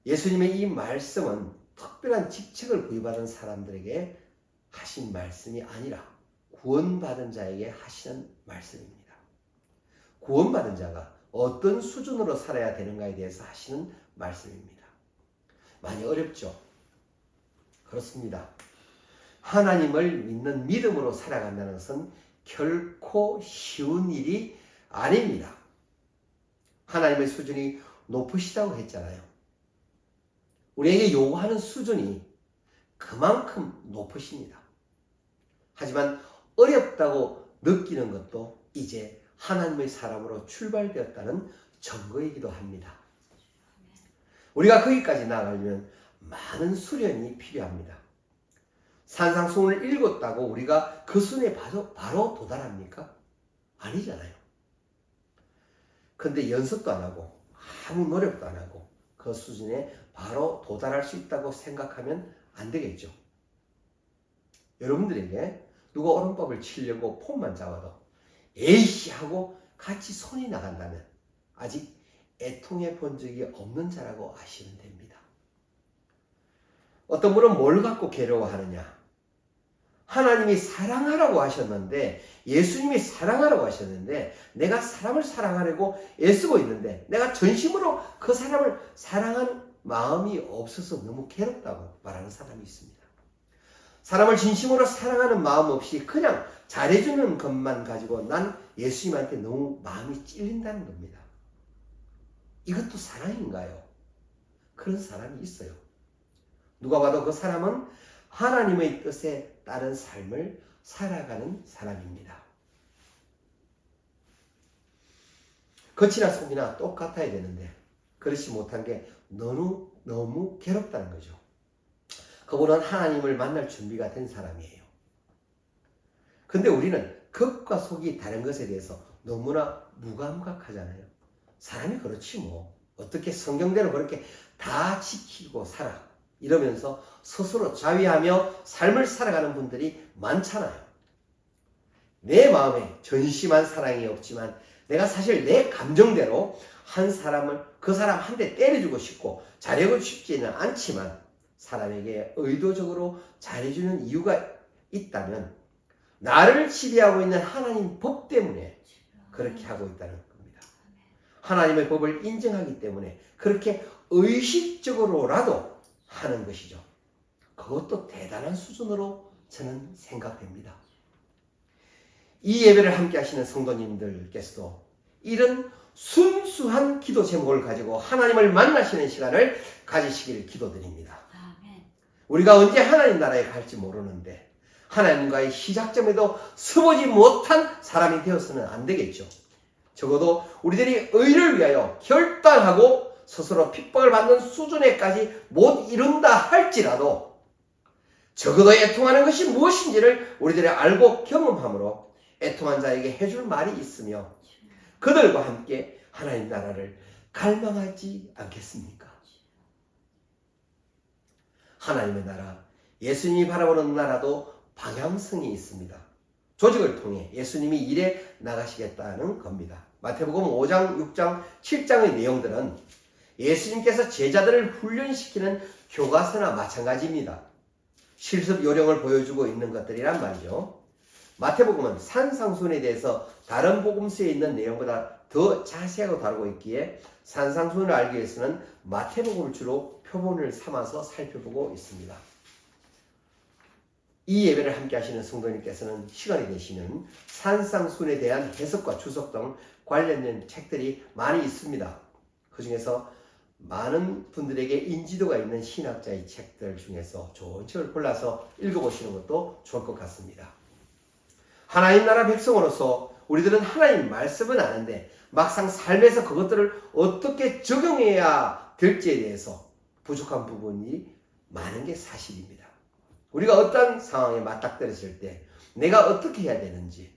예수님의 이 말씀은 특별한 직책을 부여받은 사람들에게 하신 말씀이 아니라 구원받은 자에게 하시는 말씀입니다. 구원받은 자가 어떤 수준으로 살아야 되는가에 대해서 하시는 말씀입니다. 많이 어렵죠? 그렇습니다. 하나님을 믿는 믿음으로 살아간다는 것은 결코 쉬운 일이 아닙니다. 하나님의 수준이 높으시다고 했잖아요. 우리에게 요구하는 수준이 그만큼 높으십니다. 하지만 어렵다고 느끼는 것도 이제 하나님의 사람으로 출발되었다는 증거이기도 합니다. 우리가 거기까지 나아가려면 많은 수련이 필요합니다. 산상수훈을 읽었다고 우리가 그 수준에 바로 도달합니까? 아니잖아요. 그런데 연습도 안 하고 아무 노력도 안 하고 그 수준에 바로 도달할 수 있다고 생각하면 안 되겠죠. 여러분들에게 누가 오른밥을 치려고 폼만 잡아도 에이씨 하고 같이 손이 나간다면 아직 애통해 본 적이 없는 자라고 아시면 됩니다. 어떤 분은 뭘 갖고 괴로워하느냐? 하나님이 사랑하라고 하셨는데, 예수님이 사랑하라고 하셨는데, 내가 사람을 사랑하려고 애쓰고 있는데 내가 전심으로 그 사람을 사랑하는 마음이 없어서 너무 괴롭다고 말하는 사람이 있습니다. 사람을 진심으로 사랑하는 마음 없이 그냥 잘해주는 것만 가지고 난 예수님한테 너무 마음이 찔린다는 겁니다. 이것도 사랑인가요? 그런 사람이 있어요. 누가 봐도 그 사람은 하나님의 뜻에 따른 삶을 살아가는 사람입니다. 겉이나 속이나 똑같아야 되는데 그렇지 못한 게 너무 괴롭다는 거죠. 그분은 하나님을 만날 준비가 된 사람이에요. 근데 우리는 겉과 속이 다른 것에 대해서 너무나 무감각하잖아요. 사람이 그렇지 뭐. 어떻게 성경대로 그렇게 다 지키고 살아. 이러면서 스스로 자위하며 삶을 살아가는 분들이 많잖아요. 내 마음에 전심한 사랑이 없지만 내가 사실 내 감정대로 그 사람 한 대 때려주고 싶고 잘해주고 싶지는 않지만 사람에게 의도적으로 잘해주는 이유가 있다면 나를 지배하고 있는 하나님 법 때문에 그렇게 하고 있다는 겁니다. 하나님의 법을 인정하기 때문에 그렇게 의식적으로라도 하는 것이죠. 그것도 대단한 수준으로 저는 생각됩니다. 이 예배를 함께 하시는 성도님들께서도 이런 순수한 기도 제목을 가지고 하나님을 만나시는 시간을 가지시기를 기도드립니다. 우리가 언제 하나님 나라에 갈지 모르는데 하나님과의 시작점에도 서보지 못한 사람이 되어서는 안 되겠죠. 적어도 우리들이 의를 위하여 결단하고 스스로 핍박을 받는 수준에까지 못 이룬다 할지라도 적어도 애통하는 것이 무엇인지를 우리들이 알고 경험함으로 애통한 자에게 해줄 말이 있으며 그들과 함께 하나님 나라를 갈망하지 않겠습니까? 하나님의 나라, 예수님이 바라보는 나라도 방향성이 있습니다. 조직을 통해 예수님이 일해 나가시겠다는 겁니다. 마태복음 5장, 6장, 7장의 내용들은 예수님께서 제자들을 훈련시키는 교과서나 마찬가지입니다. 실습 요령을 보여주고 있는 것들이란 말이죠. 마태복음은 산상수훈에 대해서 다른 복음서에 있는 내용보다 더 자세하게 다루고 있기에 산상수훈을 알기 위해서는 마태복음을 주로 표본을 삼아서 살펴보고 있습니다. 이 예배를 함께 하시는 성도님께서는 시간이 되시면 산상수훈에 대한 해석과 주석 등 관련된 책들이 많이 있습니다. 그 중에서 많은 분들에게 인지도가 있는 신학자의 책들 중에서 좋은 책을 골라서 읽어보시는 것도 좋을 것 같습니다. 하나님 나라 백성으로서 우리들은 하나님 말씀은 아는데 막상 삶에서 그것들을 어떻게 적용해야 될지에 대해서 부족한 부분이 많은 게 사실입니다. 우리가 어떤 상황에 맞닥뜨렸을 때 내가 어떻게 해야 되는지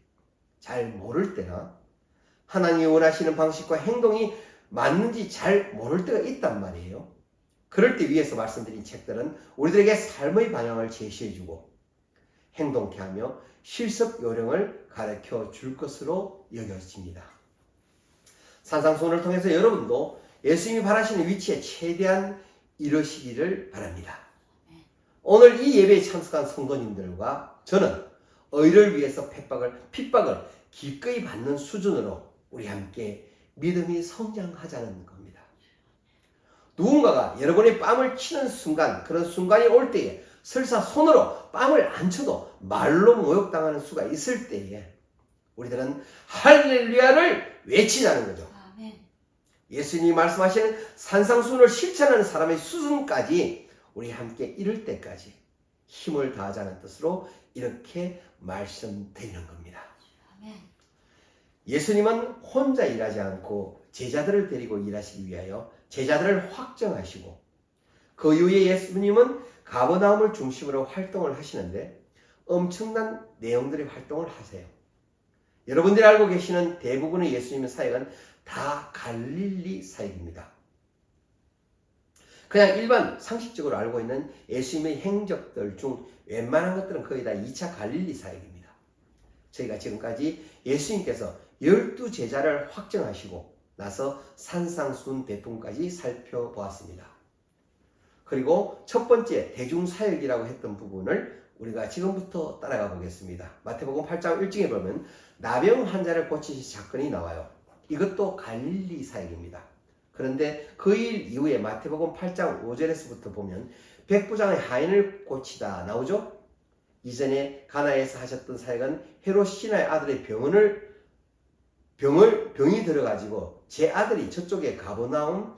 잘 모를 때나 하나님이 원하시는 방식과 행동이 맞는지 잘 모를 때가 있단 말이에요. 그럴 때 위에서 말씀드린 책들은 우리들에게 삶의 방향을 제시해주고 행동케 하며 실습 요령을 가르쳐 줄 것으로 여겨집니다. 산상수훈을 통해서 여러분도 예수님이 바라시는 위치에 최대한 이르시기를 바랍니다. 오늘 이 예배에 참석한 성도님들과 저는 의를 위해서 핍박을 기꺼이 받는 수준으로 우리 함께 믿음이 성장하자는 겁니다. 누군가가 여러분의 뺨을 치는 순간, 그런 순간이 올 때에 설사 손으로 뺨을 안 쳐도 말로 모욕당하는 수가 있을 때에 우리들은 할렐루야를 외치자는 거죠. 아멘. 예수님이 말씀하시는 산상수훈을 실천하는 사람의 수준까지 우리 함께 이룰 때까지 힘을 다하자는 뜻으로 이렇게 말씀드리는 겁니다. 아멘. 예수님은 혼자 일하지 않고 제자들을 데리고 일하시기 위하여 제자들을 확정하시고 그 이후에 예수님은 가버나움을 중심으로 활동을 하시는데 엄청난 내용들의 활동을 하세요. 여러분들이 알고 계시는 대부분의 예수님의 사역은 다 갈릴리 사역입니다. 그냥 일반 상식적으로 알고 있는 예수님의 행적들 중 웬만한 것들은 거의 다 2차 갈릴리 사역입니다. 저희가 지금까지 예수님께서 12제자를 확정하시고 나서 산상수훈 대통까지 살펴보았습니다. 그리고 첫 번째 대중사역이라고 했던 부분을 우리가 지금부터 따라가 보겠습니다. 마태복음 8장 1장에 보면 나병 환자를 고치신 사건이 나와요. 이것도 갈릴리 사역입니다. 그런데 그 일 이후에 마태복음 8장 5절에서부터 보면 백부장의 하인을 고치다 나오죠. 이전에 가나에서 하셨던 사역은 헤롯 신하의 아들의 병이 들어가지고 제 아들이 저쪽에 가버나움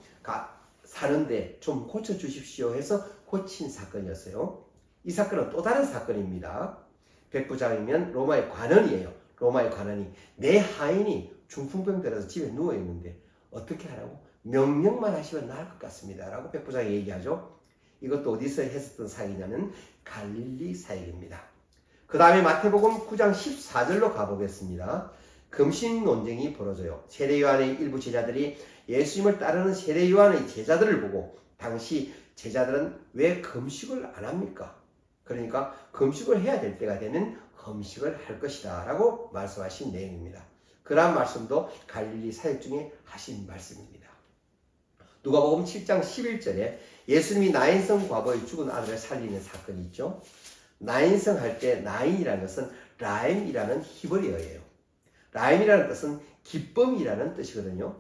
사는데 좀 고쳐주십시오 해서 고친 사건이었어요. 이 사건은 또 다른 사건입니다. 백부장이면 로마의 관원이에요. 로마의 관원이 내 하인이 중풍병 들어서 집에 누워있는데 어떻게 하라고? 명령만 하시면 나을 것 같습니다 라고 백부장이 얘기하죠. 이것도 어디서 했었던 사역이냐면 갈릴리 사역입니다. 그 다음에 마태복음 9장 14절로 가보겠습니다. 금식 논쟁이 벌어져요. 세례 요한의 일부 제자들이 예수님을 따르는 세례 요한의 제자들을 보고 당시 제자들은 왜 금식을 안 합니까? 그러니까 금식을 해야 될 때가 되면 금식을 할 것이다 라고 말씀하신 내용입니다. 그러한 말씀도 갈릴리 사역 중에 하신 말씀입니다. 누가복음 7장 11절에 예수님이 나인성 과부의 죽은 아들을 살리는 사건이 있죠. 나인성 할 때 나인이라는 것은 라임이라는 히브리어예요. 라임이라는 뜻은 기쁨이라는 뜻이거든요.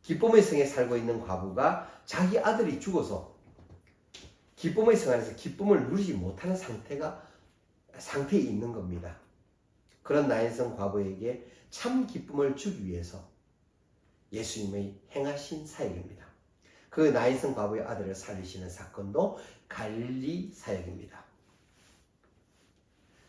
기쁨의 성에 살고 있는 과부가 자기 아들이 죽어서 기쁨의 성 안에서 기쁨을 누리지 못하는 상태에 있는 겁니다. 그런 나인성 과부에게 참 기쁨을 주기 위해서 예수님의 행하신 사역입니다. 그 나인성 과부의 아들을 살리시는 사건도 갈릴리 사역입니다.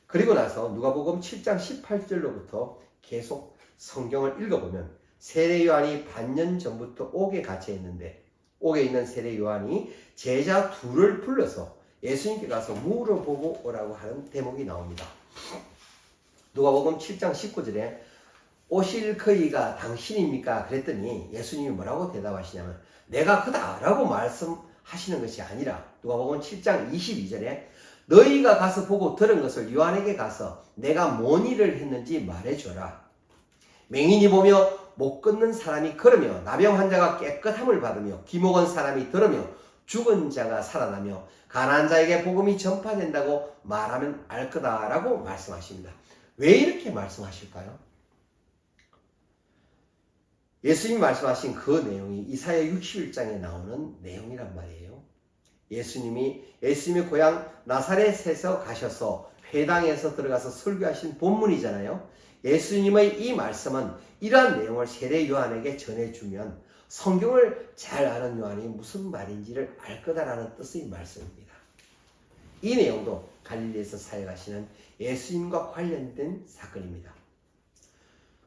그리고 나서 누가복음 7장 18절로부터 계속 성경을 읽어보면 세례 요한이 반년 전부터 옥에 갇혀 있는데 옥에 있는 세례 요한이 제자 둘을 불러서 예수님께 가서 물어보고 오라고 하는 대목이 나옵니다. 누가복음 7장 19절에 오실 그이가 당신입니까? 그랬더니 예수님이 뭐라고 대답하시냐면 내가 그다 라고 말씀하시는 것이 아니라 누가복음 7장 22절에 너희가 가서 보고 들은 것을 요한에게 가서 내가 뭔 일을 했는지 말해줘라. 맹인이 보며 못 걷는 사람이 걸으며 나병 환자가 깨끗함을 받으며 귀 먹은 사람이 들으며 죽은 자가 살아나며 가난한 자에게 복음이 전파된다고 말하면 알 거다라고 말씀하십니다. 왜 이렇게 말씀하실까요? 예수님이 말씀하신 그 내용이 이사야 61장에 나오는 내용이란 말이에요. 예수님의 고향 나사렛에서 가셔서 회당에서 들어가서 설교하신 본문이잖아요. 예수님의 이 말씀은 이러한 내용을 세례 요한에게 전해주면 성경을 잘 아는 요한이 무슨 말인지를 알 거다라는 뜻의 말씀입니다. 이 내용도 갈릴리에서 사역하시는 예수님과 관련된 사건입니다.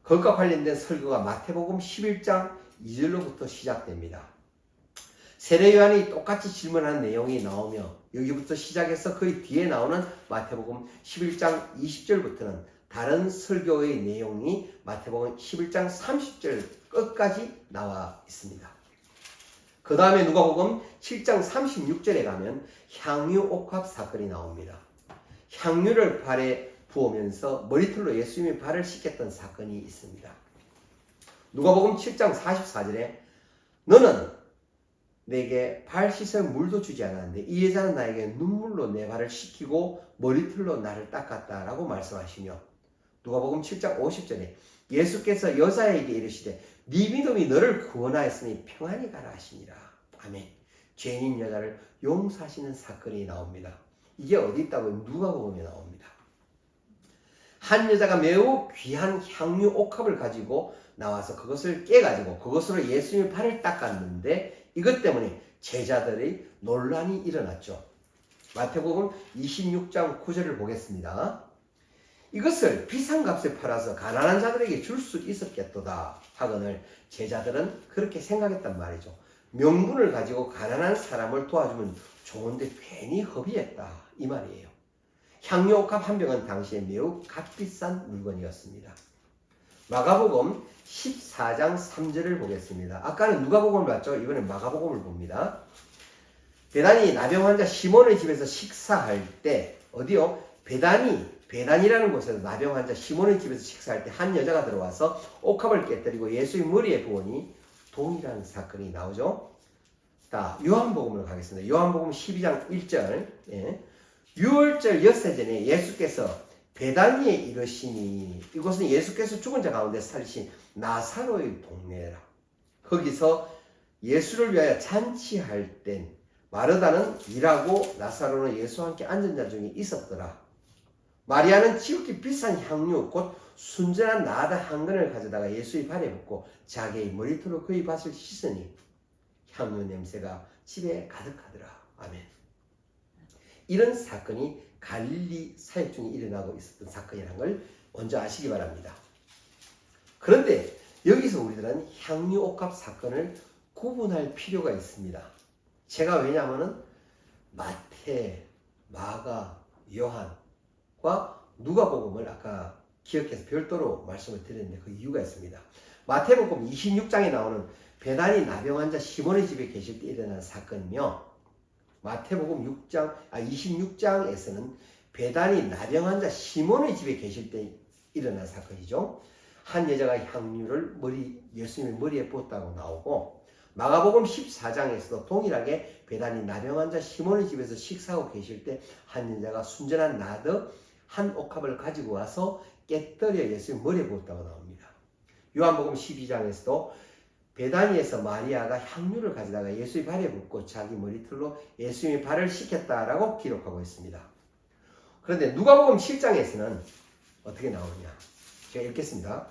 그것과 관련된 설교가 마태복음 11장 2절로부터 시작됩니다. 세례 요한이 똑같이 질문하는 내용이 나오며 여기부터 시작해서 거의 뒤에 나오는 마태복음 11장 20절부터는 다른 설교의 내용이 마태복음 11장 30절 끝까지 나와 있습니다. 그 다음에 누가복음 7장 36절에 가면 향유 옥합 사건이 나옵니다. 향유를 발에 부으면서 머리털로 예수님의 발을 씻겼던 사건이 있습니다. 누가복음 7장 44절에 너는 내게 발 씻을 물도 주지 않았는데 이 여자는 나에게 눈물로 내 발을 씻기고 머리털로 나를 닦았다라고 말씀하시며 누가복음 7장 50절에 예수께서 여자에게 이르시되 네 믿음이 너를 구원하였으니 평안히 가라 하시니라. 아멘. 죄인인 여자를 용서하시는 사건이 나옵니다. 이게 어디 있다고? 누가복음에 나옵니다. 한 여자가 매우 귀한 향유 옥합을 가지고 나와서 그것을 깨가지고 그것으로 예수님의 발을 닦았는데 이것 때문에 제자들의 논란이 일어났죠. 마태복음 26장 9절을 보겠습니다. 이것을 비싼 값에 팔아서 가난한 자들에게 줄 수 있었겠도다 하거늘 제자들은 그렇게 생각했단 말이죠. 명분을 가지고 가난한 사람을 도와주면 좋은데 괜히 허비했다 이 말이에요. 향유 옥합 한 병은 당시에 매우 값비싼 물건이었습니다. 마가복음 14장 3절을 보겠습니다. 아까는 누가복음을 봤죠. 이번엔 마가복음을 봅니다. 베다니 나병 환자 시몬의 집에서 식사할 때 어디요? 베단이라는 곳에서 나병 환자 시몬의 집에서 식사할 때 한 여자가 들어와서 옥합을 깨뜨리고 예수의 머리에 부으니 동일한 사건이 나오죠. 자, 요한복음으로 가겠습니다. 요한복음 12장 1절. 예. 6월절 엿새전에 예수께서 베다니에 이르시니 이곳은 예수께서 죽은 자 가운데 살리신 나사로의 동네라. 거기서 예수를 위하여 잔치할 땐 마르다는 일하고 나사로는 예수와 함께 앉은 자 중에 있었더라. 마리아는 지극히 비싼 향유 곧 순전한 나다 한 근을 가져다가 예수의 발에 붓고 자기의 머리털로 그의 밭을 씻으니 향유 냄새가 집에 가득하더라. 아멘. 이런 사건이 갈릴리 사역 중에 일어나고 있었던 사건이라는 걸 먼저 아시기 바랍니다. 그런데 여기서 우리들은 향유 옥합 사건을 구분할 필요가 있습니다. 제가 왜냐하면 마태, 마가, 요한과 누가복음을 아까 기억해서 별도로 말씀을 드렸는데 그 이유가 있습니다. 마태복음 26장에 나오는 베다니 나병 환자 시몬의 집에 계실 때 일어난 사건이며 마태복음 26장에서는 베다니 나병 환자 시몬의 집에 계실 때 일어난 사건이죠. 한 여자가 향유를 예수님의 머리에 부었다고 나오고 마가복음 14장에서도 동일하게 베다니 나병 환자 시몬의 집에서 식사하고 계실 때 한 여자가 순전한 나드 한 옥합을 가지고 와서 깨뜨려 예수님의 머리에 부었다고 나옵니다. 요한복음 12장에서도 베다니에서 마리아가 향유를 가져다가 예수의 발에 붓고 자기 머리털로 예수님의 발을 씻겼다라고 기록하고 있습니다. 그런데 누가복음 7장에서는 어떻게 나오느냐? 제가 읽겠습니다.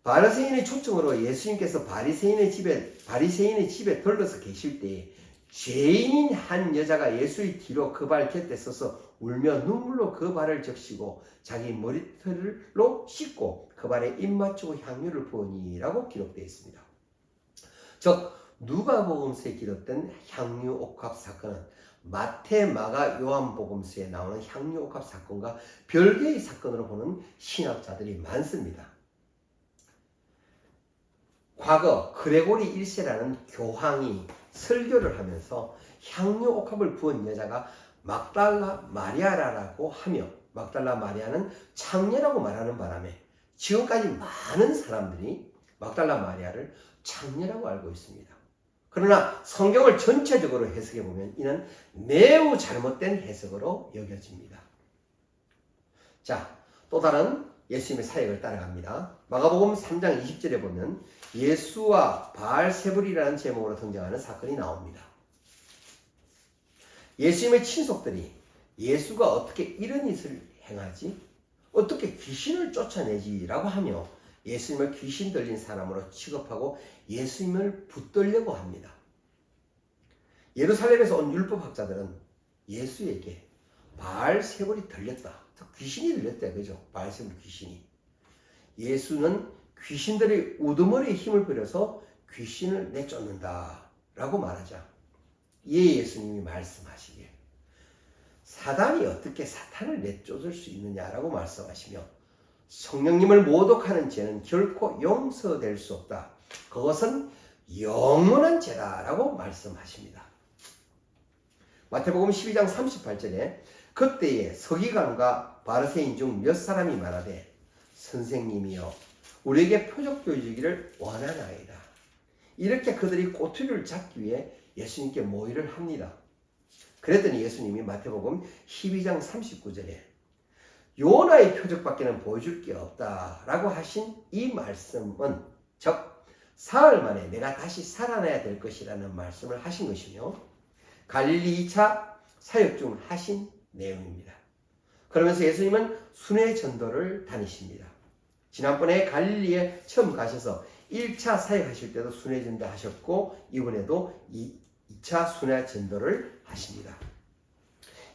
바리새인의 초청으로 예수님께서 바리새인의 집에 들러서 계실 때 죄인인 한 여자가 예수의 뒤로 그 발 곁에 서서 울며 눈물로 그 발을 적시고 자기 머리털로 씻고 그 발에 입 맞추고 향유를 부으니라고 기록되어 있습니다. 즉 누가복음서에 기록된 향유 옥합 사건은 마태, 마가, 요한복음서에 나오는 향유 옥합 사건과 별개의 사건으로 보는 신학자들이 많습니다. 과거 그레고리 1세라는 교황이 설교를 하면서 향유 옥합을 부은 여자가 막달라 마리아라고 하며 막달라 마리아는 창녀라고 말하는 바람에 지금까지 많은 사람들이 막달라 마리아를 창녀라고 알고 있습니다. 그러나 성경을 전체적으로 해석해 보면 이는 매우 잘못된 해석으로 여겨집니다. 자, 또 다른 예수님의 사역을 따라갑니다. 마가복음 3장 20절에 보면 예수와 바알세불이라는 제목으로 등장하는 사건이 나옵니다. 예수님의 친속들이 예수가 어떻게 이런 일을 행하지? 어떻게 귀신을 쫓아내지라고 하며 예수님을 귀신 들린 사람으로 취급하고 예수님을 붙들려고 합니다. 예루살렘에서 온 율법학자들은 예수에게 바알세불이 들렸다. 귀신이 들렸다. 그죠? 바알세불 귀신이. 예수는 귀신들의 우두머리에 힘을 빌어서 귀신을 내쫓는다. 라고 말하자 이에 예수님이 말씀하시길 사단이 어떻게 사탄을 내쫓을 수 있느냐라고 말씀하시며 성령님을 모독하는 죄는 결코 용서될 수 없다. 그것은 영원한 죄다라고 말씀하십니다. 마태복음 12장 38절에 그때에 서기관과 바리새인 중 몇 사람이 말하되 선생님이여 우리에게 표적도 주기를 원하나이다. 이렇게 그들이 꼬투리를 잡기 위해 예수님께 모의를 합니다. 그랬더니 예수님이 마태복음 12장 39절에 요나의 표적밖에는 보여줄 게 없다라고 하신 이 말씀은 즉 사흘 만에 내가 다시 살아나야 될 것이라는 말씀을 하신 것이며 갈릴리 2차 사역 중 하신 내용입니다. 그러면서 예수님은 순회 전도를 다니십니다. 지난번에 갈릴리에 처음 가셔서 1차 사역하실 때도 순회 전도 하셨고 이번에도 2차 순회 전도를 하십니다.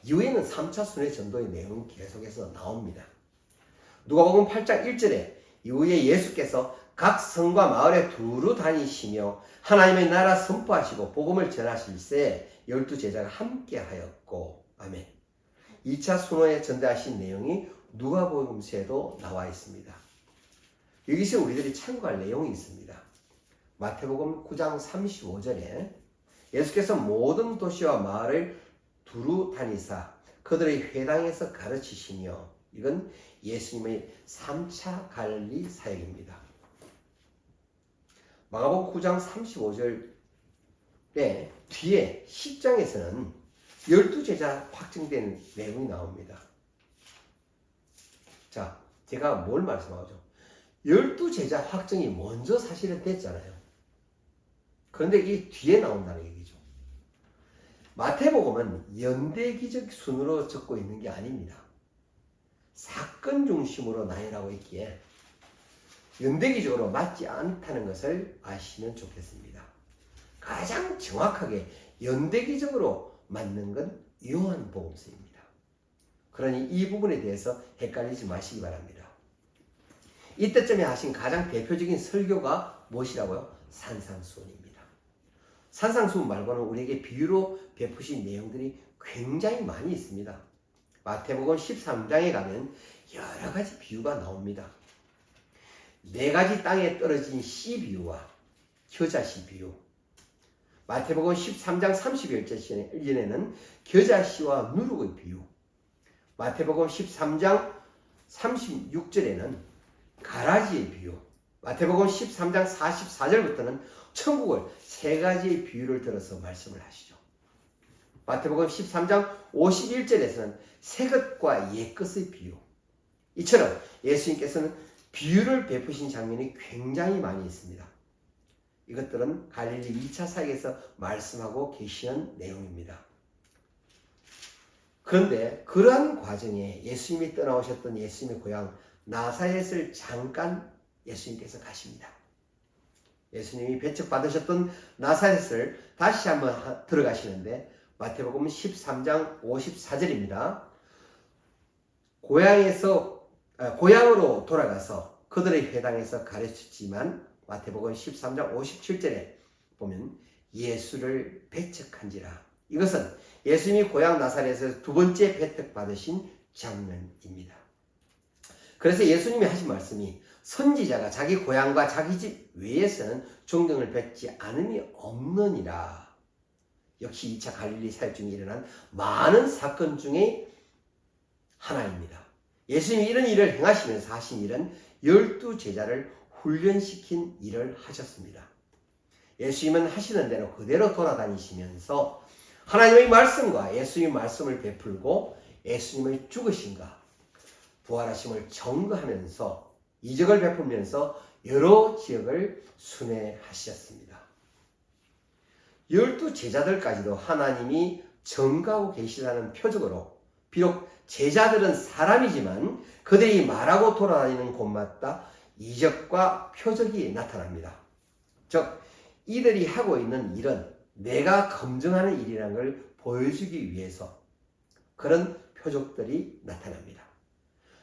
이후에는 3차 순회 전도의 내용이 계속해서 나옵니다. 누가복음 8장 1절에 이후에 예수께서 각 성과 마을에 두루 다니시며 하나님의 나라 선포하시고 복음을 전하실새 12제자가 함께하였고 아멘. 2차 순회에 전도하신 내용이 누가복음서에도 나와 있습니다. 여기서 우리들이 참고할 내용이 있습니다. 마태복음 9장 35절에 예수께서 모든 도시와 마을을 두루 다니사 그들의 회당에서 가르치시며 이건 예수님의 3차 갈릴리 사역입니다. 마가복음 9장 35절에 뒤에 10장에서는 12제자 확정된 내용이 나옵니다. 자, 제가 뭘 말씀하죠? 12제자 확정이 먼저 사실은 됐잖아요. 그런데 이 뒤에 나온다는 얘기죠. 마태복음은 연대기적 순으로 적고 있는 게 아닙니다. 사건 중심으로 나열하고 있기에 연대기적으로 맞지 않다는 것을 아시면 좋겠습니다. 가장 정확하게 연대기적으로 맞는 건 요한복음서입니다. 그러니 이 부분에 대해서 헷갈리지 마시기 바랍니다. 이때쯤에 하신 가장 대표적인 설교가 무엇이라고요? 산상수훈입니다. 산상수훈 말고는 우리에게 비유로 베푸신 내용들이 굉장히 많이 있습니다. 마태복음 13장에 가면 여러 가지 비유가 나옵니다. 4가지 땅에 떨어진 씨 비유와 겨자씨 비유, 마태복음 13장 31절에는 겨자씨와 누룩의 비유, 마태복음 13장 36절에는 가라지의 비유, 마태복음 13장 44절부터는 천국을 3가지의 비유를 들어서 말씀을 하시죠. 마태복음 13장 51절에서는 새것과 옛것의 비유. 이처럼 예수님께서는 비유를 베푸신 장면이 굉장히 많이 있습니다. 이것들은 갈릴리 2차 사역에서 말씀하고 계시는 내용입니다. 그런데 그러한 과정에 예수님이 떠나오셨던 예수님의 고향 나사렛을 잠깐 예수님께서 가십니다. 예수님이 배척받으셨던 나사렛을 다시 한번 들어가시는데 마태복음 13장 54절입니다. 고향으로 돌아가서 그들의 회당에서 가르치지만 마태복음 13장 57절에 보면 예수를 배척한지라. 이것은 예수님이 고향 나사렛에서 2번째 배척받으신 장면입니다. 그래서 예수님이 하신 말씀이 선지자가 자기 고향과 자기 집 외에서는 존경을 받지 않음이 없느니라. 역시 2차 갈릴리 사역 중에 일어난 많은 사건 중에 하나입니다. 예수님이 이런 일을 행하시면서 하신 일은 12제자를 훈련시킨 일을 하셨습니다. 예수님은 하시는 대로 그대로 돌아다니시면서 하나님의 말씀과 예수님의 말씀을 베풀고 예수님의 죽으심과 부활하심을 증거하면서 이적을 베풀면서 여러 지역을 순회하셨습니다. 12제자들까지도 하나님이 증거하고 계시다는 표적으로 비록 제자들은 사람이지만 그들이 말하고 돌아다니는 곳마다 이적과 표적이 나타납니다. 즉 이들이 하고 있는 일은 내가 검증하는 일이라는 걸 보여주기 위해서 그런 표적들이 나타납니다.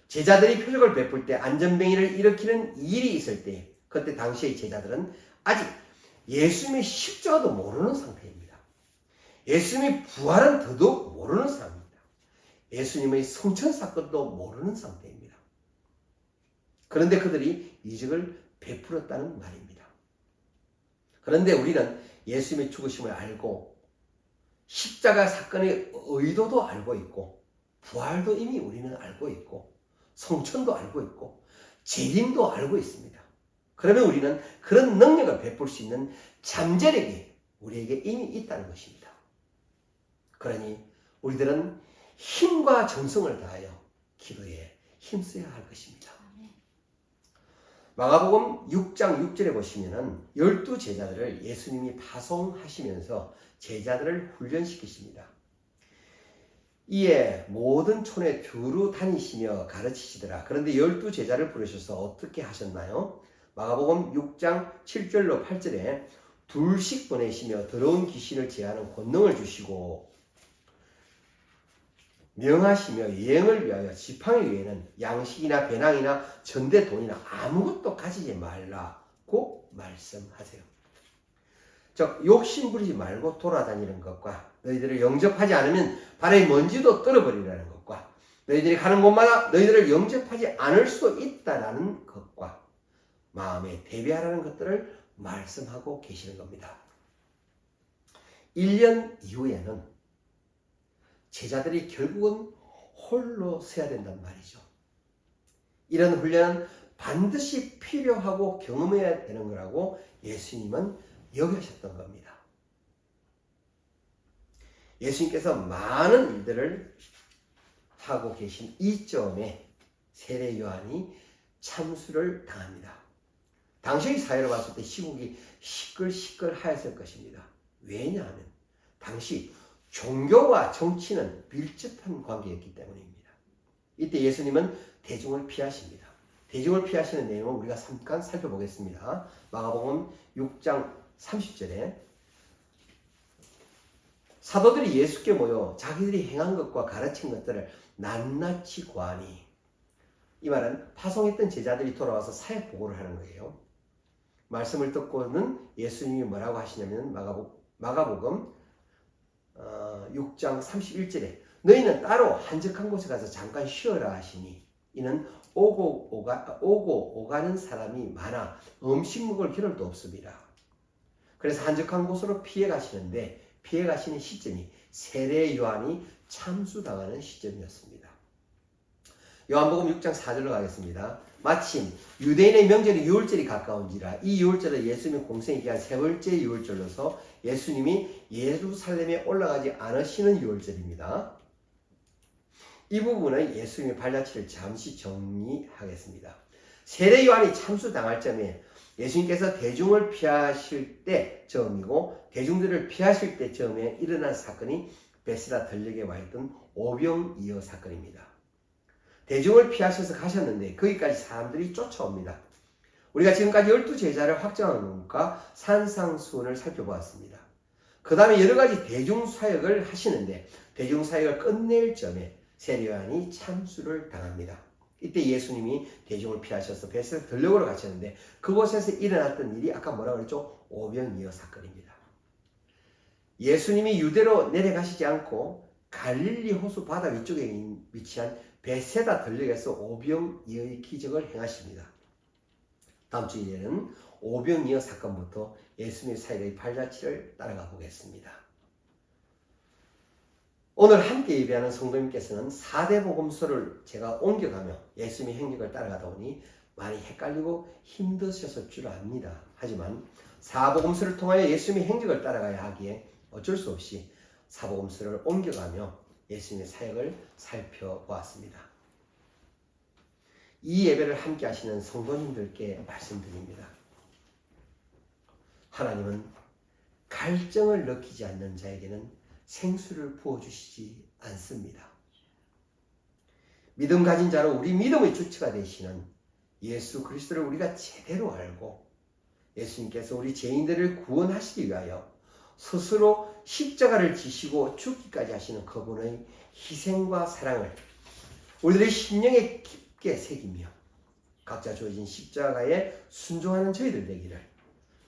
제자들이 표적을 베풀 때 안전뱅이를 일으키는 일이 있을 때 그때 당시의 제자들은 아직 예수님의 십자가도 모르는 상태입니다. 예수님의 부활은 더더욱 모르는 사람입니다. 예수님의 성천 사건도 모르는 상태입니다. 그런데 그들이 이적을 베풀었다는 말입니다. 그런데 우리는 예수님의 죽으심을 알고 십자가 사건의 의도도 알고 있고 부활도 이미 우리는 알고 있고 성천도 알고 있고 재림도 알고 있습니다. 그러면 우리는 그런 능력을 베풀 수 있는 잠재력이 우리에게 이미 있다는 것입니다. 그러니 우리들은 힘과 정성을 다하여 기도에 힘써야 할 것입니다. 마가복음 6장 6절에 보시면은 12제자들을 예수님이 파송하시면서 제자들을 훈련시키십니다. 이에 모든 촌에 두루 다니시며 가르치시더라. 그런데 12제자를 부르셔서 어떻게 하셨나요? 마가복음 6장 7절로 8절에 둘씩 보내시며 더러운 귀신을 제하는 권능을 주시고 명하시며 여행을 위하여 지팡이 외에는 양식이나 배낭이나 전대 돈이나 아무것도 가지지 말라고 말씀하세요. 즉 욕심 부리지 말고 돌아다니는 것과 너희들을 영접하지 않으면 발의 먼지도 떨어버리라는 것과 너희들이 가는 곳마다 너희들을 영접하지 않을 수도 있다라는 것과 마음에 대비하라는 것들을 말씀하고 계시는 겁니다. 1년 이후에는 제자들이 결국은 홀로 서야 된단 말이죠. 이런 훈련은 반드시 필요하고 경험해야 되는 거라고 예수님은 여기셨던 겁니다. 예수님께서 많은 일들을 하고 계신 이점에 세례 요한이 참수를 당합니다. 당시의 사회로 봤을 때 시국이 시끌시끌하였을 것입니다. 왜냐하면 당시 종교와 정치는 밀접한 관계였기 때문입니다. 이때 예수님은 대중을 피하십니다. 대중을 피하시는 내용을 우리가 잠깐 살펴보겠습니다. 마가복음 6장 30절에 사도들이 예수께 모여 자기들이 행한 것과 가르친 것들을 낱낱이 고하니, 이 말은 파송했던 제자들이 돌아와서 사역 보고를 하는 거예요. 말씀을 듣고는 예수님이 뭐라고 하시냐면 마가복음 6장 31절에 너희는 따로 한적한 곳에 가서 잠깐 쉬어라 하시니 이는 오고 오가는 사람이 많아 음식 먹을 겨를도 없습니다. 그래서 한적한 곳으로 피해 가시는데 피해 가시는 시점이 세례 요한이 참수당하는 시점이었습니다. 요한복음 6장 4절로 가겠습니다. 마침 유대인의 명절이 유월절이 가까운지라 이 유월절은 예수님의 공생에 기한 세 번째 유월절로서 예수님이 예루살렘에 올라가지 않으시는 유월절입니다. 이 부분은 예수님의 발자취를 잠시 정리하겠습니다. 세례 요한이 참수당할 점에 예수님께서 대중을 피하실 때 처음이고 대중들을 피하실 때 처음에 일어난 사건이 베세다 들녘에 와 있던 오병이어 사건입니다. 대중을 피하셔서 가셨는데 거기까지 사람들이 쫓아옵니다. 우리가 지금까지 12제자를 확정한 것과 산상수훈을 살펴보았습니다. 그 다음에 여러 가지 대중사역을 하시는데 대중사역을 끝낼 점에 세례 요한이 참수를 당합니다. 이때 예수님이 대중을 피하셔서 베세다 들녘으로 가셨는데 그곳에서 일어났던 일이 아까 뭐라고 그랬죠? 오병이어 사건입니다. 예수님이 유대로 내려가시지 않고 갈릴리 호수 바다 위쪽에 위치한 베세다 들녘에서 오병이어의 기적을 행하십니다. 다음 주에는 오병이어 사건부터 예수님의 사역의 발자취를 따라가 보겠습니다. 오늘 함께 예배하는 성도님께서는 4대 복음서를 제가 옮겨가며 예수님의 행적을 따라가다 보니 많이 헷갈리고 힘드셨을 줄 압니다. 하지만 4복음서를 통하여 예수님의 행적을 따라가야 하기에 어쩔 수 없이 4복음서를 옮겨가며 예수님의 사역을 살펴보았습니다. 이 예배를 함께 하시는 성도님들께 말씀드립니다. 하나님은 갈증을 느끼지 않는 자에게는 생수를 부어주시지 않습니다. 믿음 가진 자로 우리 믿음의 주체가 되시는 예수 그리스도를 우리가 제대로 알고 예수님께서 우리 죄인들을 구원하시기 위하여 스스로 십자가를 지시고 죽기까지 하시는 그분의 희생과 사랑을 우리들의 심령에 깊게 새기며 각자 주어진 십자가에 순종하는 저희들 되기를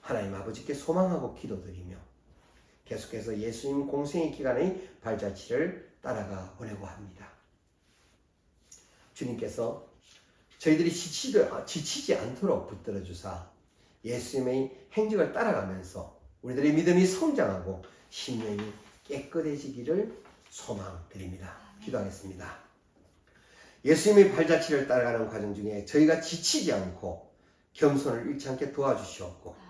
하나님 아버지께 소망하고 기도드리며 계속해서 예수님 공생의 기간의 발자취를 따라가 보려고 합니다. 주님께서 저희들이 지치지 않도록 붙들어 주사 예수님의 행적을 따라가면서 우리들의 믿음이 성장하고 심령이 깨끗해지기를 소망드립니다. 기도하겠습니다. 예수님의 발자취를 따라가는 과정 중에 저희가 지치지 않고 겸손을 잃지 않게 도와주시옵고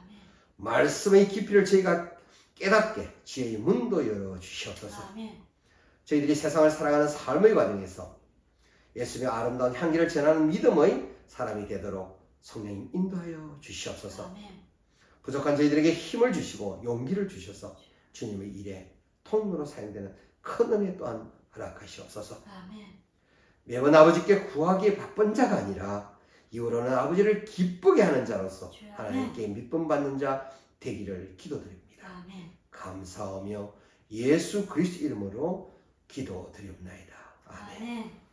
말씀의 깊이를 저희가 깨닫게 지혜의 문도 열어주시옵소서. 저희들이 세상을 살아가는 삶의 과정에서 예수님의 아름다운 향기를 전하는 믿음의 사람이 되도록 성령님 인도하여 주시옵소서. 부족한 저희들에게 힘을 주시고 용기를 주셔서 주님의 일에 통로로 사용되는 큰 은혜 또한 허락하시옵소서. 매번 아버지께 구하기에 바쁜 자가 아니라 이후로는 아버지를 기쁘게 하는 자로서 하나님께 믿음 받는 자 되기를 기도드립니다. 감사하며 예수 그리스도 이름으로 기도드리옵나이다. 아멘.